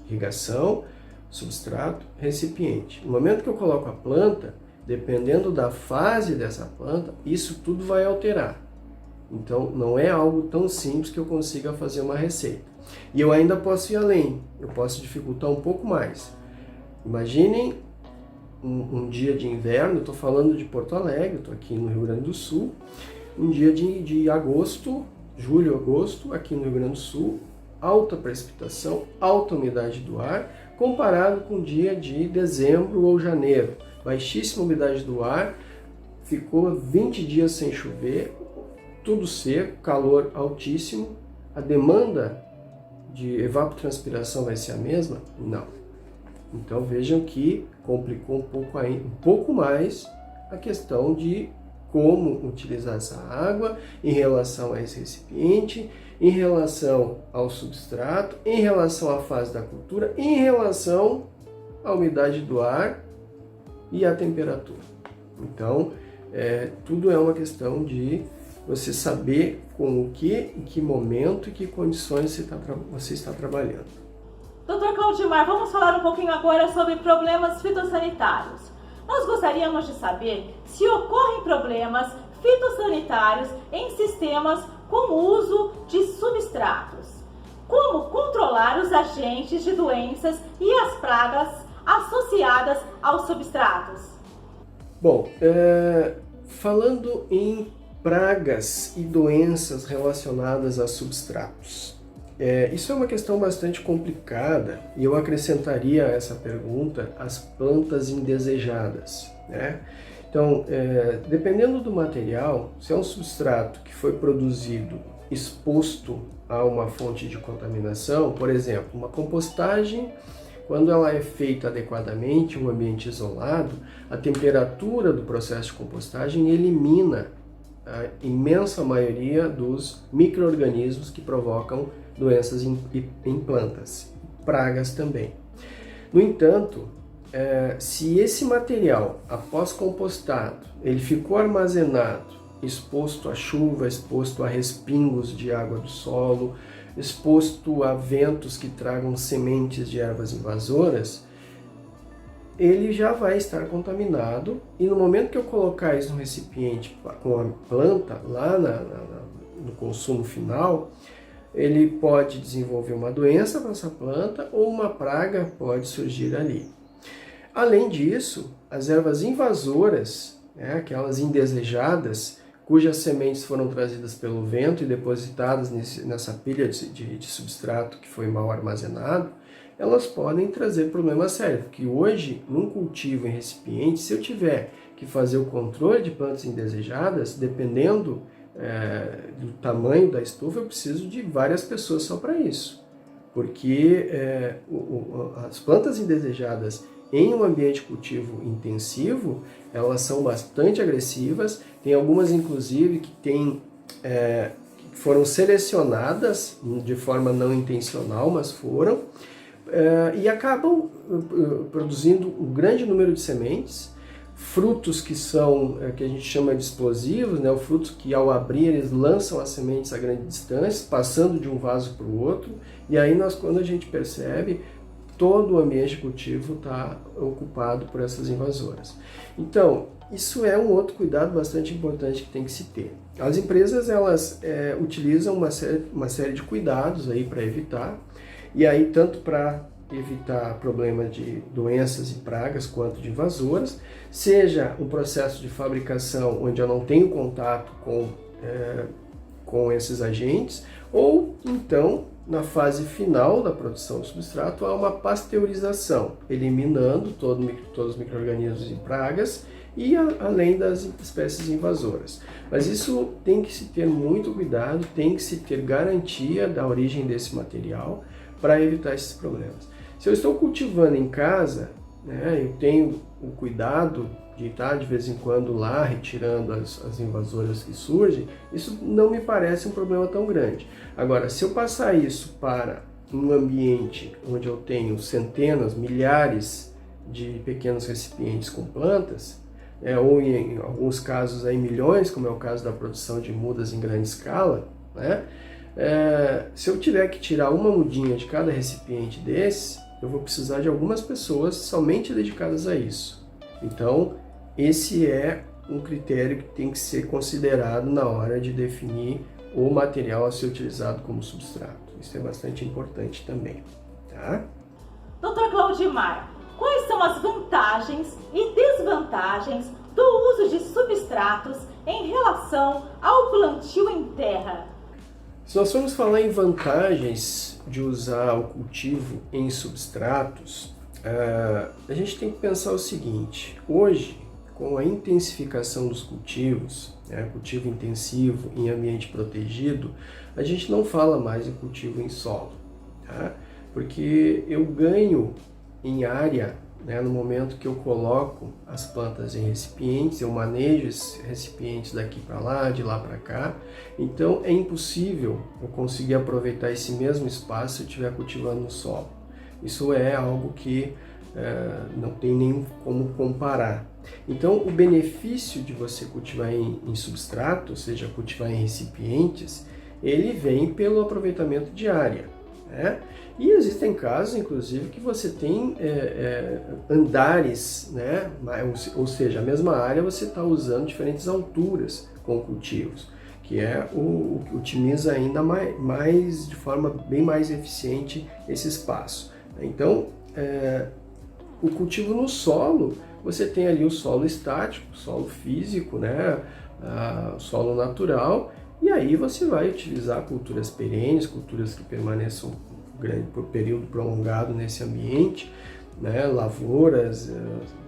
S2: irrigação, substrato, recipiente. No momento que eu coloco a planta, dependendo da fase dessa planta, isso tudo vai alterar. Então não é algo tão simples que eu consiga fazer uma receita. E eu ainda posso ir além, eu posso dificultar um pouco mais. Imaginem um dia de inverno, estou falando de Porto Alegre, estou aqui no Rio Grande do Sul, um dia de agosto, julho, agosto, aqui no Rio Grande do Sul, alta precipitação, alta umidade do ar, comparado com o dia de dezembro ou janeiro. Baixíssima umidade do ar, ficou 20 dias sem chover, tudo seco, calor altíssimo. A demanda de evapotranspiração vai ser a mesma? Não. Então vejam que complicou um pouco mais a questão de como utilizar essa água em relação a esse recipiente, em relação ao substrato, em relação à fase da cultura, em relação à umidade do ar e à temperatura. Então, tudo é uma questão de você saber com o que, em que momento e que condições você está trabalhando.
S1: Dr. Claudimar, vamos falar um pouquinho agora sobre problemas fitossanitários. Nós gostaríamos de saber se ocorrem problemas fitossanitários em sistemas com o uso de substratos. Como controlar os agentes de doenças e as pragas associadas aos substratos?
S2: Bom, falando em pragas e doenças relacionadas a substratos. Isso é uma questão bastante complicada e eu acrescentaria a essa pergunta as plantas indesejadas, né? Então, dependendo do material, se é um substrato que foi produzido exposto a uma fonte de contaminação, por exemplo, uma compostagem, quando ela é feita adequadamente, em um ambiente isolado, a temperatura do processo de compostagem elimina a imensa maioria dos micro-organismos que provocam doenças em plantas, pragas também. No entanto, se esse material, após compostado, ele ficou armazenado, exposto à chuva, exposto a respingos de água do solo, exposto a ventos que tragam sementes de ervas invasoras, ele já vai estar contaminado e no momento que eu colocar isso no recipiente com a planta, lá no consumo final, ele pode desenvolver uma doença para essa planta ou uma praga pode surgir ali. Além disso, as ervas invasoras, né, aquelas indesejadas, cujas sementes foram trazidas pelo vento e depositadas nessa pilha de substrato que foi mal armazenado, elas podem trazer problemas sérios, porque hoje, num cultivo em recipiente, se eu tiver que fazer o controle de plantas indesejadas, dependendo do tamanho da estufa, eu preciso de várias pessoas só para isso, porque as plantas indesejadas em um ambiente cultivo intensivo, elas são bastante agressivas, tem algumas inclusive que foram selecionadas de forma não intencional, mas foram, e acabam produzindo um grande número de sementes, frutos que são, que a gente chama de explosivos, né? O fruto que ao abrir eles lançam as sementes a grande distância, passando de um vaso para o outro, e aí quando a gente percebe, todo o ambiente de cultivo está ocupado por essas invasoras. Então, isso é um outro cuidado bastante importante que tem que se ter. As empresas, elas utilizam uma série de cuidados aí para evitar, e aí tanto para evitar problemas de doenças e pragas quanto de invasoras, seja um processo de fabricação onde eu não tenho contato com esses agentes, ou então na fase final da produção do substrato há uma pasteurização, eliminando todos os micro-organismos e pragas e além das espécies invasoras. Mas isso tem que se ter muito cuidado, tem que se ter garantia da origem desse material para evitar esses problemas. Se eu estou cultivando em casa, né, eu tenho o cuidado de estar de vez em quando lá retirando as invasoras que surgem, isso não me parece um problema tão grande. Agora, se eu passar isso para um ambiente onde eu tenho centenas, milhares de pequenos recipientes com plantas, ou em alguns casos aí milhões, como é o caso da produção de mudas em grande escala, né, se eu tiver que tirar uma mudinha de cada recipiente desse, eu vou precisar de algumas pessoas somente dedicadas a isso. Então, esse é um critério que tem que ser considerado na hora de definir o material a ser utilizado como substrato. Isso é bastante importante também, tá?
S1: Dr. Claudimar, quais são as vantagens e desvantagens do uso de substratos em relação ao plantio em terra?
S2: Se nós formos falar em vantagens de usar o cultivo em substratos, a gente tem que pensar o seguinte: hoje, com a intensificação dos cultivos, cultivo intensivo em ambiente protegido, a gente não fala mais em cultivo em solo, tá? Porque eu ganho em área, né, no momento que eu coloco as plantas em recipientes, eu manejo esses recipientes daqui para lá, de lá para cá, então é impossível eu conseguir aproveitar esse mesmo espaço se eu estiver cultivando no solo. Isso é algo que não tem nem como comparar. Então, o benefício de você cultivar em substrato, ou seja, cultivar em recipientes, ele vem pelo aproveitamento de área, né? E existem casos, inclusive, que você tem andares, né? Ou seja, a mesma área você está usando diferentes alturas com cultivos, que é o que otimiza ainda mais de forma bem mais eficiente esse espaço. Então, o cultivo no solo, você tem ali o solo estático, o solo físico, né? O solo natural, e aí você vai utilizar culturas perenes, culturas que permaneçam por período prolongado nesse ambiente, né? Lavouras,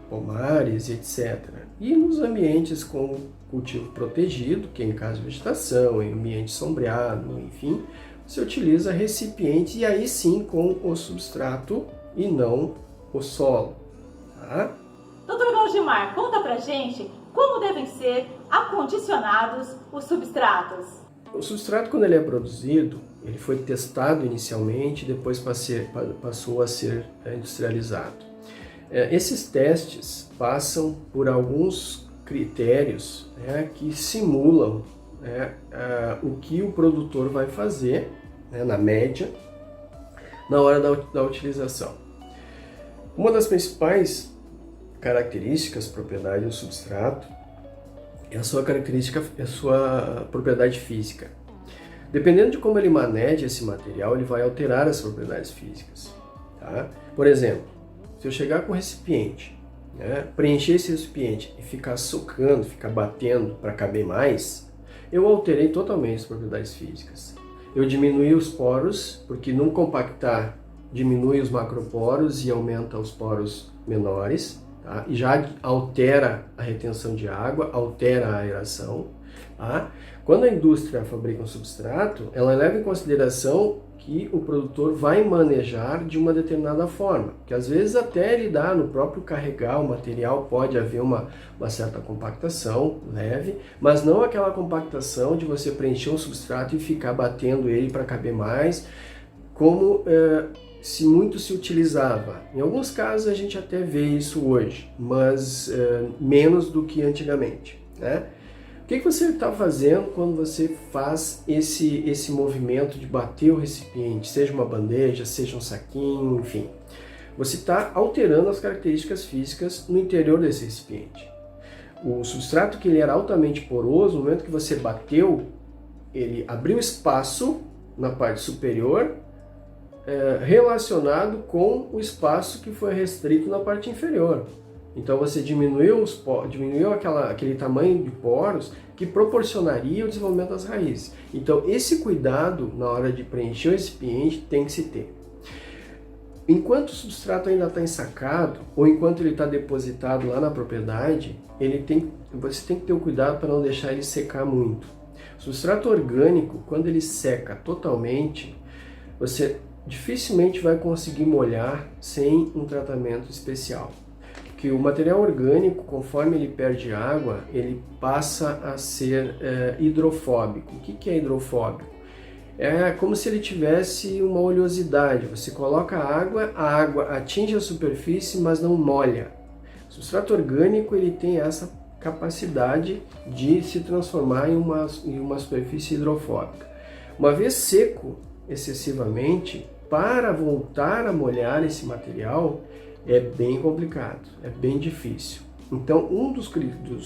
S2: pomares, etc. E nos ambientes com cultivo protegido, que é em caso de vegetação, em ambiente sombreado, enfim, você utiliza recipientes e aí sim com o substrato e não o solo, tá?
S1: Dr. Claudimar, conta pra gente como devem ser acondicionados os substratos.
S2: O substrato, quando ele é produzido, ele foi testado inicialmente, depois passou a ser industrializado. Esses testes passam por alguns critérios, né, que simulam, né, o que o produtor vai fazer, né, na média, na hora da utilização. Uma das principais características, propriedade do substrato, é a sua propriedade física. Dependendo de como ele maneja esse material, ele vai alterar as propriedades físicas, tá? Por exemplo, se eu chegar com um recipiente né, preencher esse recipiente e ficar socando, ficar batendo para caber mais, eu alterei totalmente as propriedades físicas. Eu diminuí os poros, porque no compactar diminui os macroporos e aumenta os poros menores, tá? E já altera a retenção de água, altera a aeração. Tá? Quando a indústria fabrica um substrato, ela leva em consideração que o produtor vai manejar de uma determinada forma, que às vezes até ele dá no próprio carregar o material, pode haver uma certa compactação leve, mas não aquela compactação de você preencher um substrato e ficar batendo ele para caber mais, como muito se utilizava. Em alguns casos a gente até vê isso hoje, mas menos do que antigamente, né? O que você está fazendo quando você faz esse movimento de bater o recipiente, seja uma bandeja, seja um saquinho, enfim? Você está alterando as características físicas no interior desse recipiente. O substrato que ele era altamente poroso, no momento que você bateu, ele abriu espaço na parte superior, relacionado com o espaço que foi restrito na parte inferior. Então você diminuiu aquele tamanho de poros que proporcionaria o desenvolvimento das raízes. Então esse cuidado na hora de preencher o recipiente tem que se ter. Enquanto o substrato ainda está ensacado, ou enquanto ele está depositado lá na propriedade, você tem que ter o cuidado para não deixar ele secar muito. O substrato orgânico, quando ele seca totalmente, você dificilmente vai conseguir molhar sem um tratamento especial. Que o material orgânico, conforme ele perde água, ele passa a ser hidrofóbico. O que é hidrofóbico? É como se ele tivesse uma oleosidade. Você coloca a água atinge a superfície, mas não molha. O substrato orgânico ele tem essa capacidade de se transformar em uma superfície hidrofóbica. Uma vez seco excessivamente, para voltar a molhar esse material, é bem complicado, é bem difícil. Então, um dos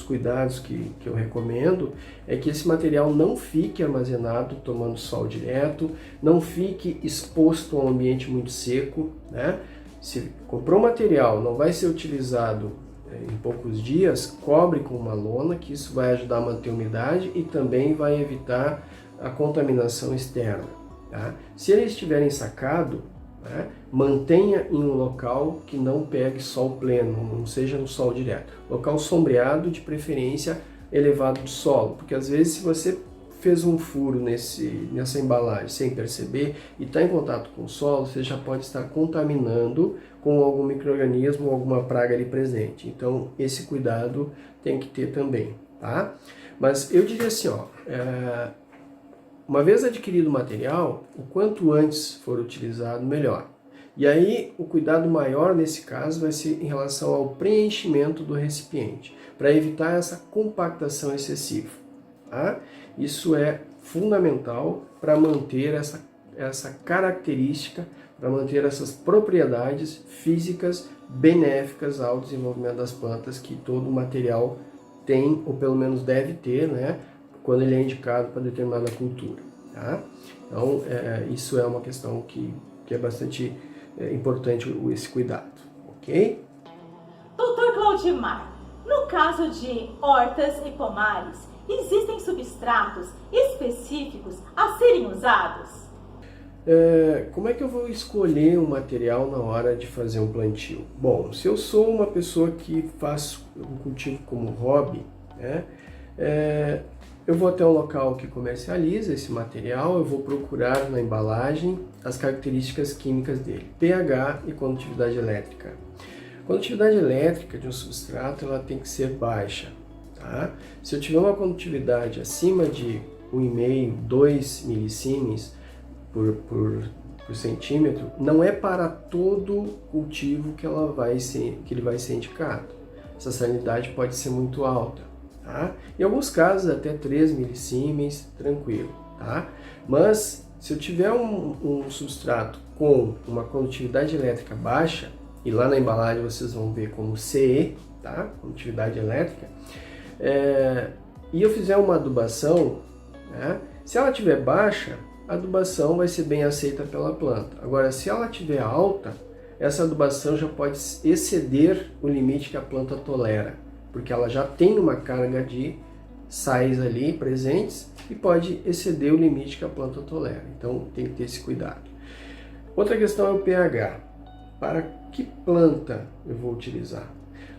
S2: cuidados que eu recomendo é que esse material não fique armazenado tomando sol direto, não fique exposto a um ambiente muito seco, né? Se comprou material, não vai ser utilizado em poucos dias, cobre com uma lona, que isso vai ajudar a manter a umidade e também vai evitar a contaminação externa. Tá? Se ele estiver ensacado, né, mantenha em um local que não pegue sol pleno, não seja no sol direto. Local sombreado, de preferência elevado do solo, porque às vezes se você fez um furo nessa embalagem sem perceber e está em contato com o solo, você já pode estar contaminando com algum micro-organismo ou alguma praga ali presente. Então esse cuidado tem que ter também, tá? Mas eu diria assim, ó, uma vez adquirido o material, o quanto antes for utilizado, melhor. E aí, o cuidado maior nesse caso vai ser em relação ao preenchimento do recipiente, para evitar essa compactação excessiva. Tá? Isso é fundamental para manter essa característica, para manter essas propriedades físicas benéficas ao desenvolvimento das plantas que todo material tem, ou pelo menos deve ter, né? Quando ele é indicado para determinada cultura. Tá? Então, isso é uma questão que é bastante importante esse cuidado, ok?
S1: Doutor Claudimar, no caso de hortas e pomares, existem substratos específicos a serem usados?
S2: Como é que eu vou escolher um material na hora de fazer um plantio? Bom, se eu sou uma pessoa que faço um cultivo como hobby, né, eu vou até um local que comercializa esse material, eu vou procurar na embalagem as características químicas dele, pH e condutividade elétrica. A condutividade elétrica de um substrato ela tem que ser baixa. Tá? Se eu tiver uma condutividade acima de 1,5, 2 milisiemens por centímetro, não é para todo cultivo que ele vai ser indicado. Essa salinidade pode ser muito alta. Tá? Em alguns casos até 3 milisiemens, tranquilo. Tá? Mas se eu tiver um substrato com uma condutividade elétrica baixa, e lá na embalagem vocês vão ver como CE, tá? Condutividade elétrica, e eu fizer uma adubação, né? Se ela estiver baixa, a adubação vai ser bem aceita pela planta. Agora, se ela estiver alta, essa adubação já pode exceder o limite que a planta tolera, porque ela já tem uma carga de sais ali presentes e pode exceder o limite que a planta tolera. Então tem que ter esse cuidado. Outra questão é o pH. Para que planta eu vou utilizar?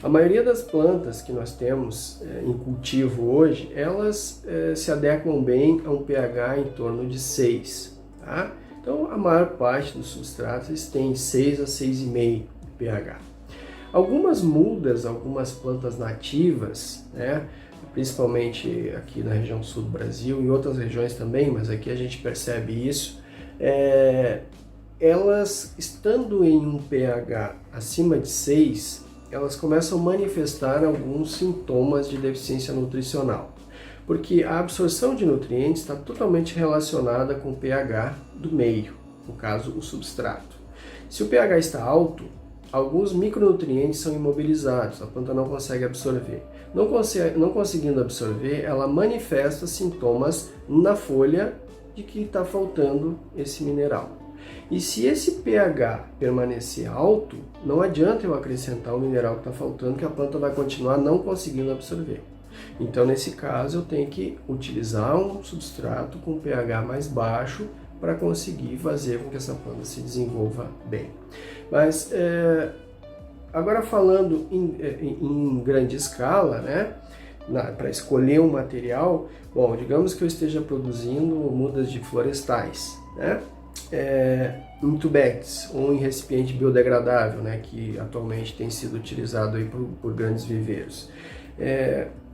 S2: A maioria das plantas que nós temos em cultivo hoje, elas se adequam bem a um pH em torno de 6. Tá? Então a maior parte dos substratos tem 6 a 6,5 pH. Algumas mudas, algumas plantas nativas, né, principalmente aqui na região sul do Brasil, em outras regiões também, mas aqui a gente percebe isso, elas estando em um pH acima de 6, elas começam a manifestar alguns sintomas de deficiência nutricional, porque a absorção de nutrientes está totalmente relacionada com o pH do meio, no caso o substrato. Se o pH está alto, alguns micronutrientes são imobilizados, a planta não consegue absorver. Não conseguindo absorver, ela manifesta sintomas na folha de que está faltando esse mineral. E se esse pH permanecer alto, não adianta eu acrescentar o mineral que está faltando, que a planta vai continuar não conseguindo absorver. Então, nesse caso, eu tenho que utilizar um substrato com pH mais baixo para conseguir fazer com que essa planta se desenvolva bem. Mas, agora falando em grande escala, né, para escolher um material, bom, digamos que eu esteja produzindo mudas de florestais, né? Em tubetes ou em recipiente biodegradável, né, que atualmente tem sido utilizado aí por grandes viveiros.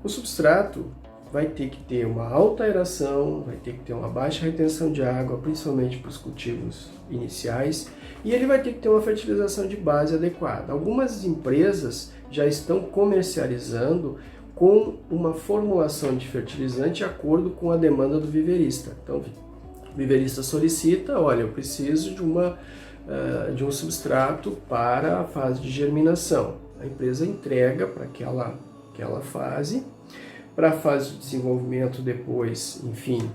S2: O substrato vai ter que ter uma alta aeração, vai ter que ter uma baixa retenção de água, principalmente para os cultivos iniciais, e ele vai ter que ter uma fertilização de base adequada. Algumas empresas já estão comercializando com uma formulação de fertilizante de acordo com a demanda do viveirista. Então, o viveirista solicita, olha, eu preciso de um substrato para a fase de germinação. A empresa entrega para aquela fase. Para a fase de desenvolvimento depois, enfim,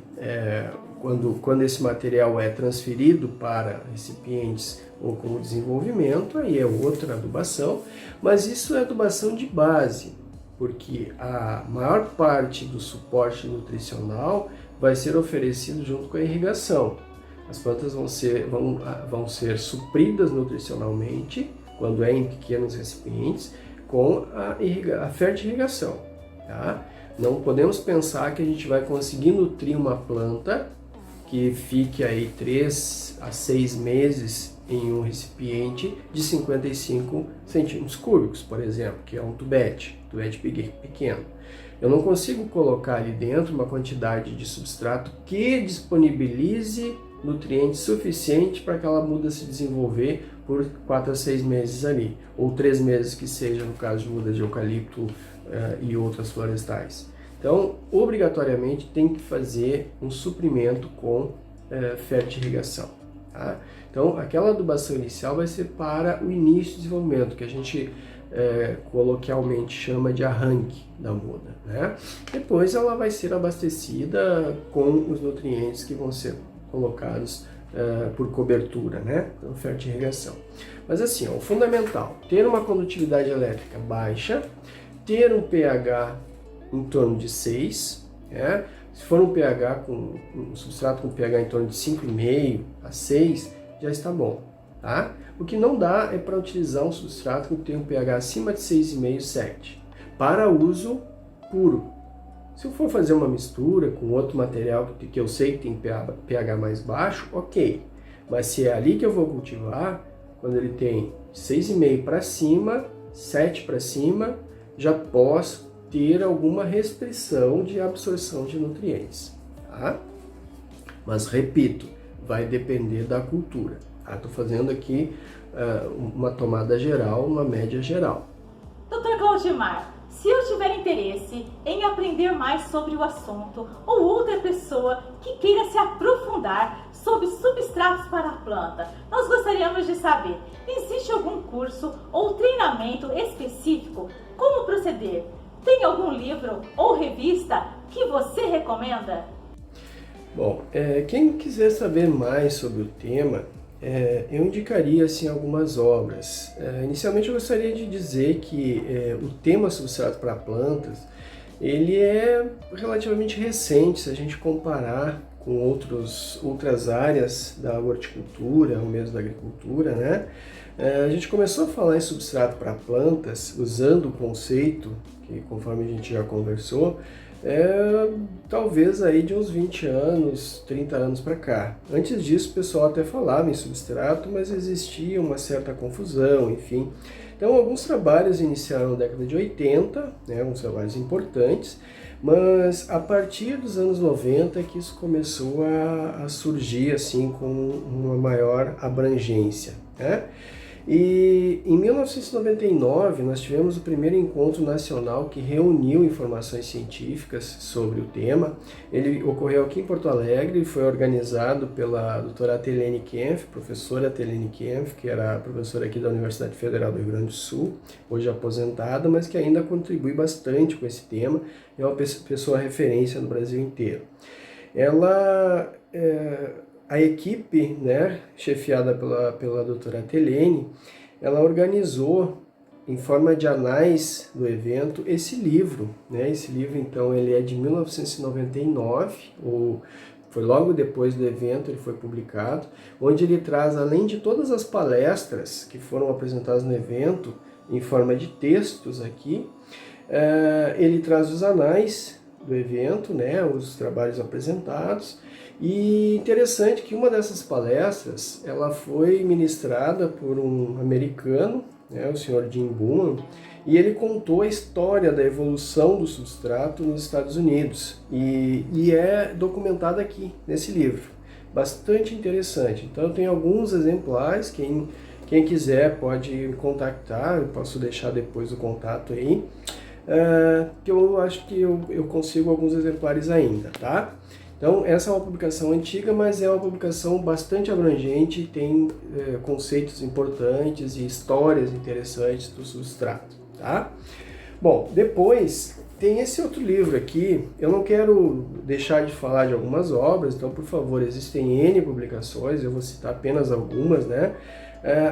S2: quando esse material é transferido para recipientes ou como desenvolvimento, aí é outra adubação, mas isso é adubação de base, porque a maior parte do suporte nutricional vai ser oferecido junto com a irrigação. As plantas vão ser supridas nutricionalmente, quando é em pequenos recipientes, com a fertirrigação. Tá? Não podemos pensar que a gente vai conseguir nutrir uma planta que fique aí 3 a 6 meses em um recipiente de 55 centímetros cúbicos, por exemplo, que é um tubete pequeno. Eu não consigo colocar ali dentro uma quantidade de substrato que disponibilize nutrientes suficientes para aquela muda se desenvolver por 4 a 6 meses ali, ou 3 meses que seja no caso de muda de eucalipto e outras florestais. Então, obrigatoriamente tem que fazer um suprimento com fertirrigação. Tá? Então, aquela adubação inicial vai ser para o início do desenvolvimento, que a gente coloquialmente chama de arranque da muda. Né? Depois ela vai ser abastecida com os nutrientes que vão ser colocados por cobertura, né? Então, fertirrigação. Mas assim, o fundamental, ter uma condutividade elétrica baixa, ter um pH em torno de 6, né? Se for um substrato com pH em torno de 5,5 a 6, já está bom, tá? O que não dá é para utilizar um substrato que tem um pH acima de 6,5, 7, para uso puro. Se eu for fazer uma mistura com outro material que eu sei que tem pH mais baixo, ok. Mas se é ali que eu vou cultivar, quando ele tem 6,5 para cima, 7 para cima, já posso ter alguma restrição de absorção de nutrientes, tá? Mas repito, vai depender da cultura. Estou fazendo aqui uma tomada geral, uma média geral.
S1: Dr. Claudimar, se eu tiver interesse em aprender mais sobre o assunto ou outra pessoa que queira se aprofundar sobre substratos para a planta, nós gostaríamos de saber, existe algum curso ou treinamento específico? Como proceder? Tem algum livro ou revista que você recomenda?
S2: Bom, quem quiser saber mais sobre o tema, eu indicaria assim, algumas obras. Inicialmente eu gostaria de dizer que o tema substrato para plantas, ele é relativamente recente se a gente comparar com outras áreas da horticultura ou mesmo da agricultura, né? A gente começou a falar em substrato para plantas usando o conceito, que conforme a gente já conversou, talvez aí de uns 20 anos, 30 anos para cá. Antes disso o pessoal até falava em substrato, mas existia uma certa confusão, enfim. Então alguns trabalhos iniciaram na década de 80, né, alguns trabalhos importantes, mas a partir dos anos 90 é que isso começou a surgir assim com uma maior abrangência, né? E em 1999 nós tivemos o primeiro encontro nacional que reuniu informações científicas sobre o tema. Ele ocorreu aqui em Porto Alegre e foi organizado pela doutora Atelene Kempf, professora Atelene Kempf, que era professora aqui da Universidade Federal do Rio Grande do Sul, hoje aposentada, mas que ainda contribui bastante com esse tema, é uma pessoa referência no Brasil inteiro. A equipe, né, chefiada pela doutora Atelene, ela organizou, em forma de anais do evento, esse livro. Né? Esse livro, então, ele é de 1999, foi logo depois do evento, ele foi publicado, onde ele traz, além de todas as palestras que foram apresentadas no evento, em forma de textos aqui, ele traz os anais do evento, né, os trabalhos apresentados. E interessante que uma dessas palestras, ela foi ministrada por um americano, né, o Sr. Jim Boone, e ele contou a história da evolução do substrato nos Estados Unidos, e é documentada aqui, nesse livro. Bastante interessante. Então eu tenho alguns exemplares, quem quiser pode me contactar, eu posso deixar depois o contato aí, que eu acho que eu consigo alguns exemplares ainda, tá? Então, essa é uma publicação antiga, mas é uma publicação bastante abrangente, tem conceitos importantes e histórias interessantes do substrato, tá? Bom, depois tem esse outro livro aqui. Eu não quero deixar de falar de algumas obras, então, por favor, existem N publicações, eu vou citar apenas algumas, né?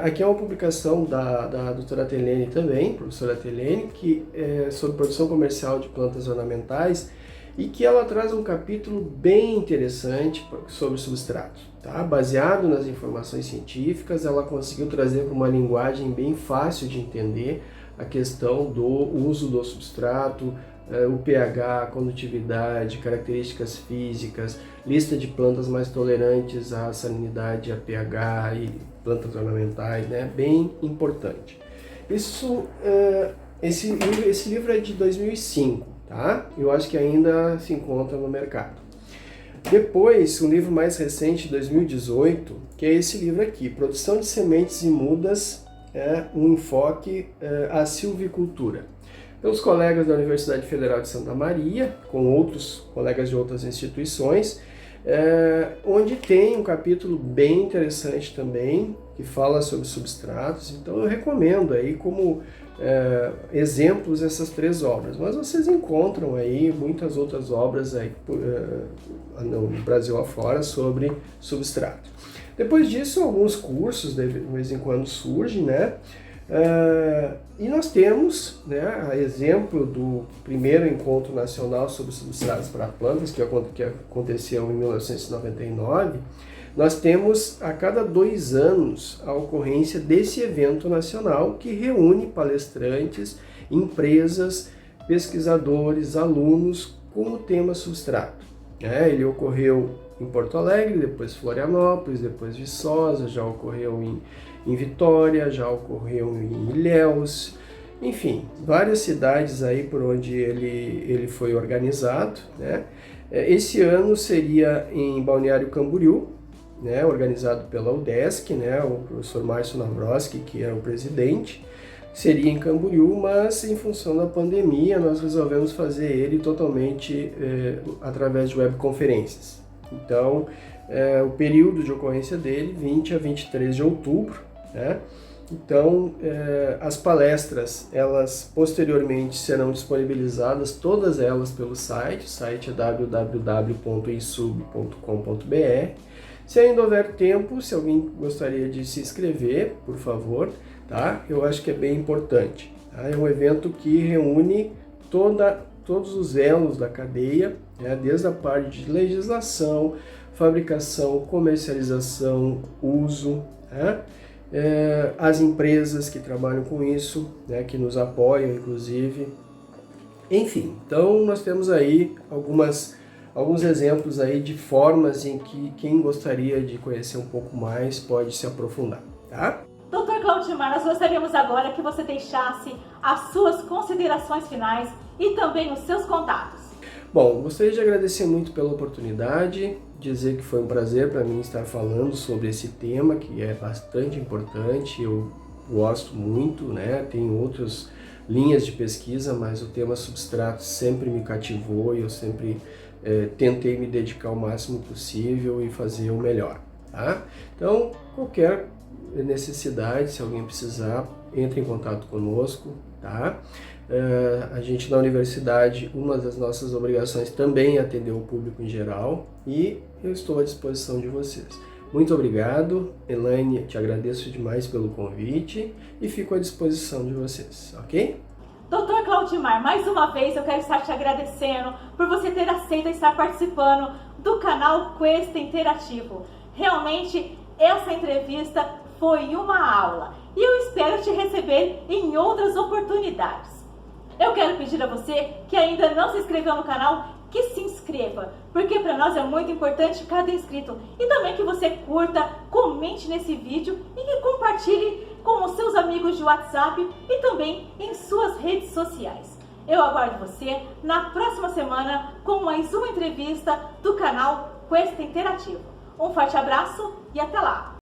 S2: Aqui é uma publicação da doutora Atelene também, professora Atelene, que é sobre produção comercial de plantas ornamentais, e que ela traz um capítulo bem interessante sobre substrato. Tá? Baseado nas informações científicas, ela conseguiu trazer para uma linguagem bem fácil de entender a questão do uso do substrato, o pH, a condutividade, características físicas, lista de plantas mais tolerantes à salinidade, a pH e plantas ornamentais, né? Bem importante. Esse livro é de 2005. Tá? Eu acho que ainda se encontra no mercado. Depois, um livro mais recente, de 2018, que é esse livro aqui, Produção de Sementes e Mudas, um enfoque à silvicultura. Pelos colegas da Universidade Federal de Santa Maria, com outros colegas de outras instituições, onde tem um capítulo bem interessante também, que fala sobre substratos. Então eu recomendo aí como exemplos essas 3 obras, mas vocês encontram aí muitas outras obras aí no Brasil afora sobre substrato. Depois disso, alguns cursos de vez em quando surgem, né? E nós temos, né, a exemplo do primeiro encontro nacional sobre substratos para plantas, que aconteceu em 1999, nós temos a cada 2 anos a ocorrência desse evento nacional que reúne palestrantes, empresas, pesquisadores, alunos com o tema substrato. Ele ocorreu em Porto Alegre, depois Florianópolis, depois Viçosa, já ocorreu em Vitória, já ocorreu em Ilhéus, enfim, várias cidades aí por onde ele foi organizado, né? Esse ano seria em Balneário Camboriú, né, organizado pela UDESC, né, o professor Márcio Navroski, que era o presidente, seria em Camboriú, mas em função da pandemia nós resolvemos fazer ele totalmente através de webconferências. Então, o período de ocorrência dele, 20 a 23 de outubro, né? Então, as palestras, elas posteriormente serão disponibilizadas, todas elas pelo site, o site é www.insub.com.br. Se ainda houver tempo, se alguém gostaria de se inscrever, por favor, tá? Eu acho que é bem importante. Tá? É um evento que reúne todos os elos da cadeia, né? Desde a parte de legislação, fabricação, comercialização, uso, né? As empresas que trabalham com isso, né? Que nos apoiam, inclusive. Enfim, então nós temos aí alguns exemplos aí de formas em que quem gostaria de conhecer um pouco mais pode se aprofundar, tá?
S1: Dr. Claudimar, nós gostaríamos agora que você deixasse as suas considerações finais e também os seus contatos.
S2: Bom, gostaria de agradecer muito pela oportunidade, dizer que foi um prazer para mim estar falando sobre esse tema que é bastante importante, eu gosto muito, né? Tem outras linhas de pesquisa, mas o tema substrato sempre me cativou e eu sempre tentei me dedicar o máximo possível e fazer o melhor, tá? Então, qualquer necessidade, se alguém precisar, entre em contato conosco, tá? A gente na universidade, uma das nossas obrigações também é atender o público em geral e eu estou à disposição de vocês. Muito obrigado, Elaine, te agradeço demais pelo convite e fico à disposição de vocês, ok?
S1: Dr. Claudimar, mais uma vez eu quero estar te agradecendo por você ter aceito estar participando do canal Quest Interativo. Realmente, essa entrevista foi uma aula e eu espero te receber em outras oportunidades. Eu quero pedir a você que ainda não se inscreveu no canal, que se inscreva, porque para nós é muito importante cada inscrito. E também que você curta, comente nesse vídeo e que compartilhe com os seus amigos de WhatsApp e também em suas redes sociais. Eu aguardo você na próxima semana com mais uma entrevista do canal Quest Interativo. Um forte abraço e até lá!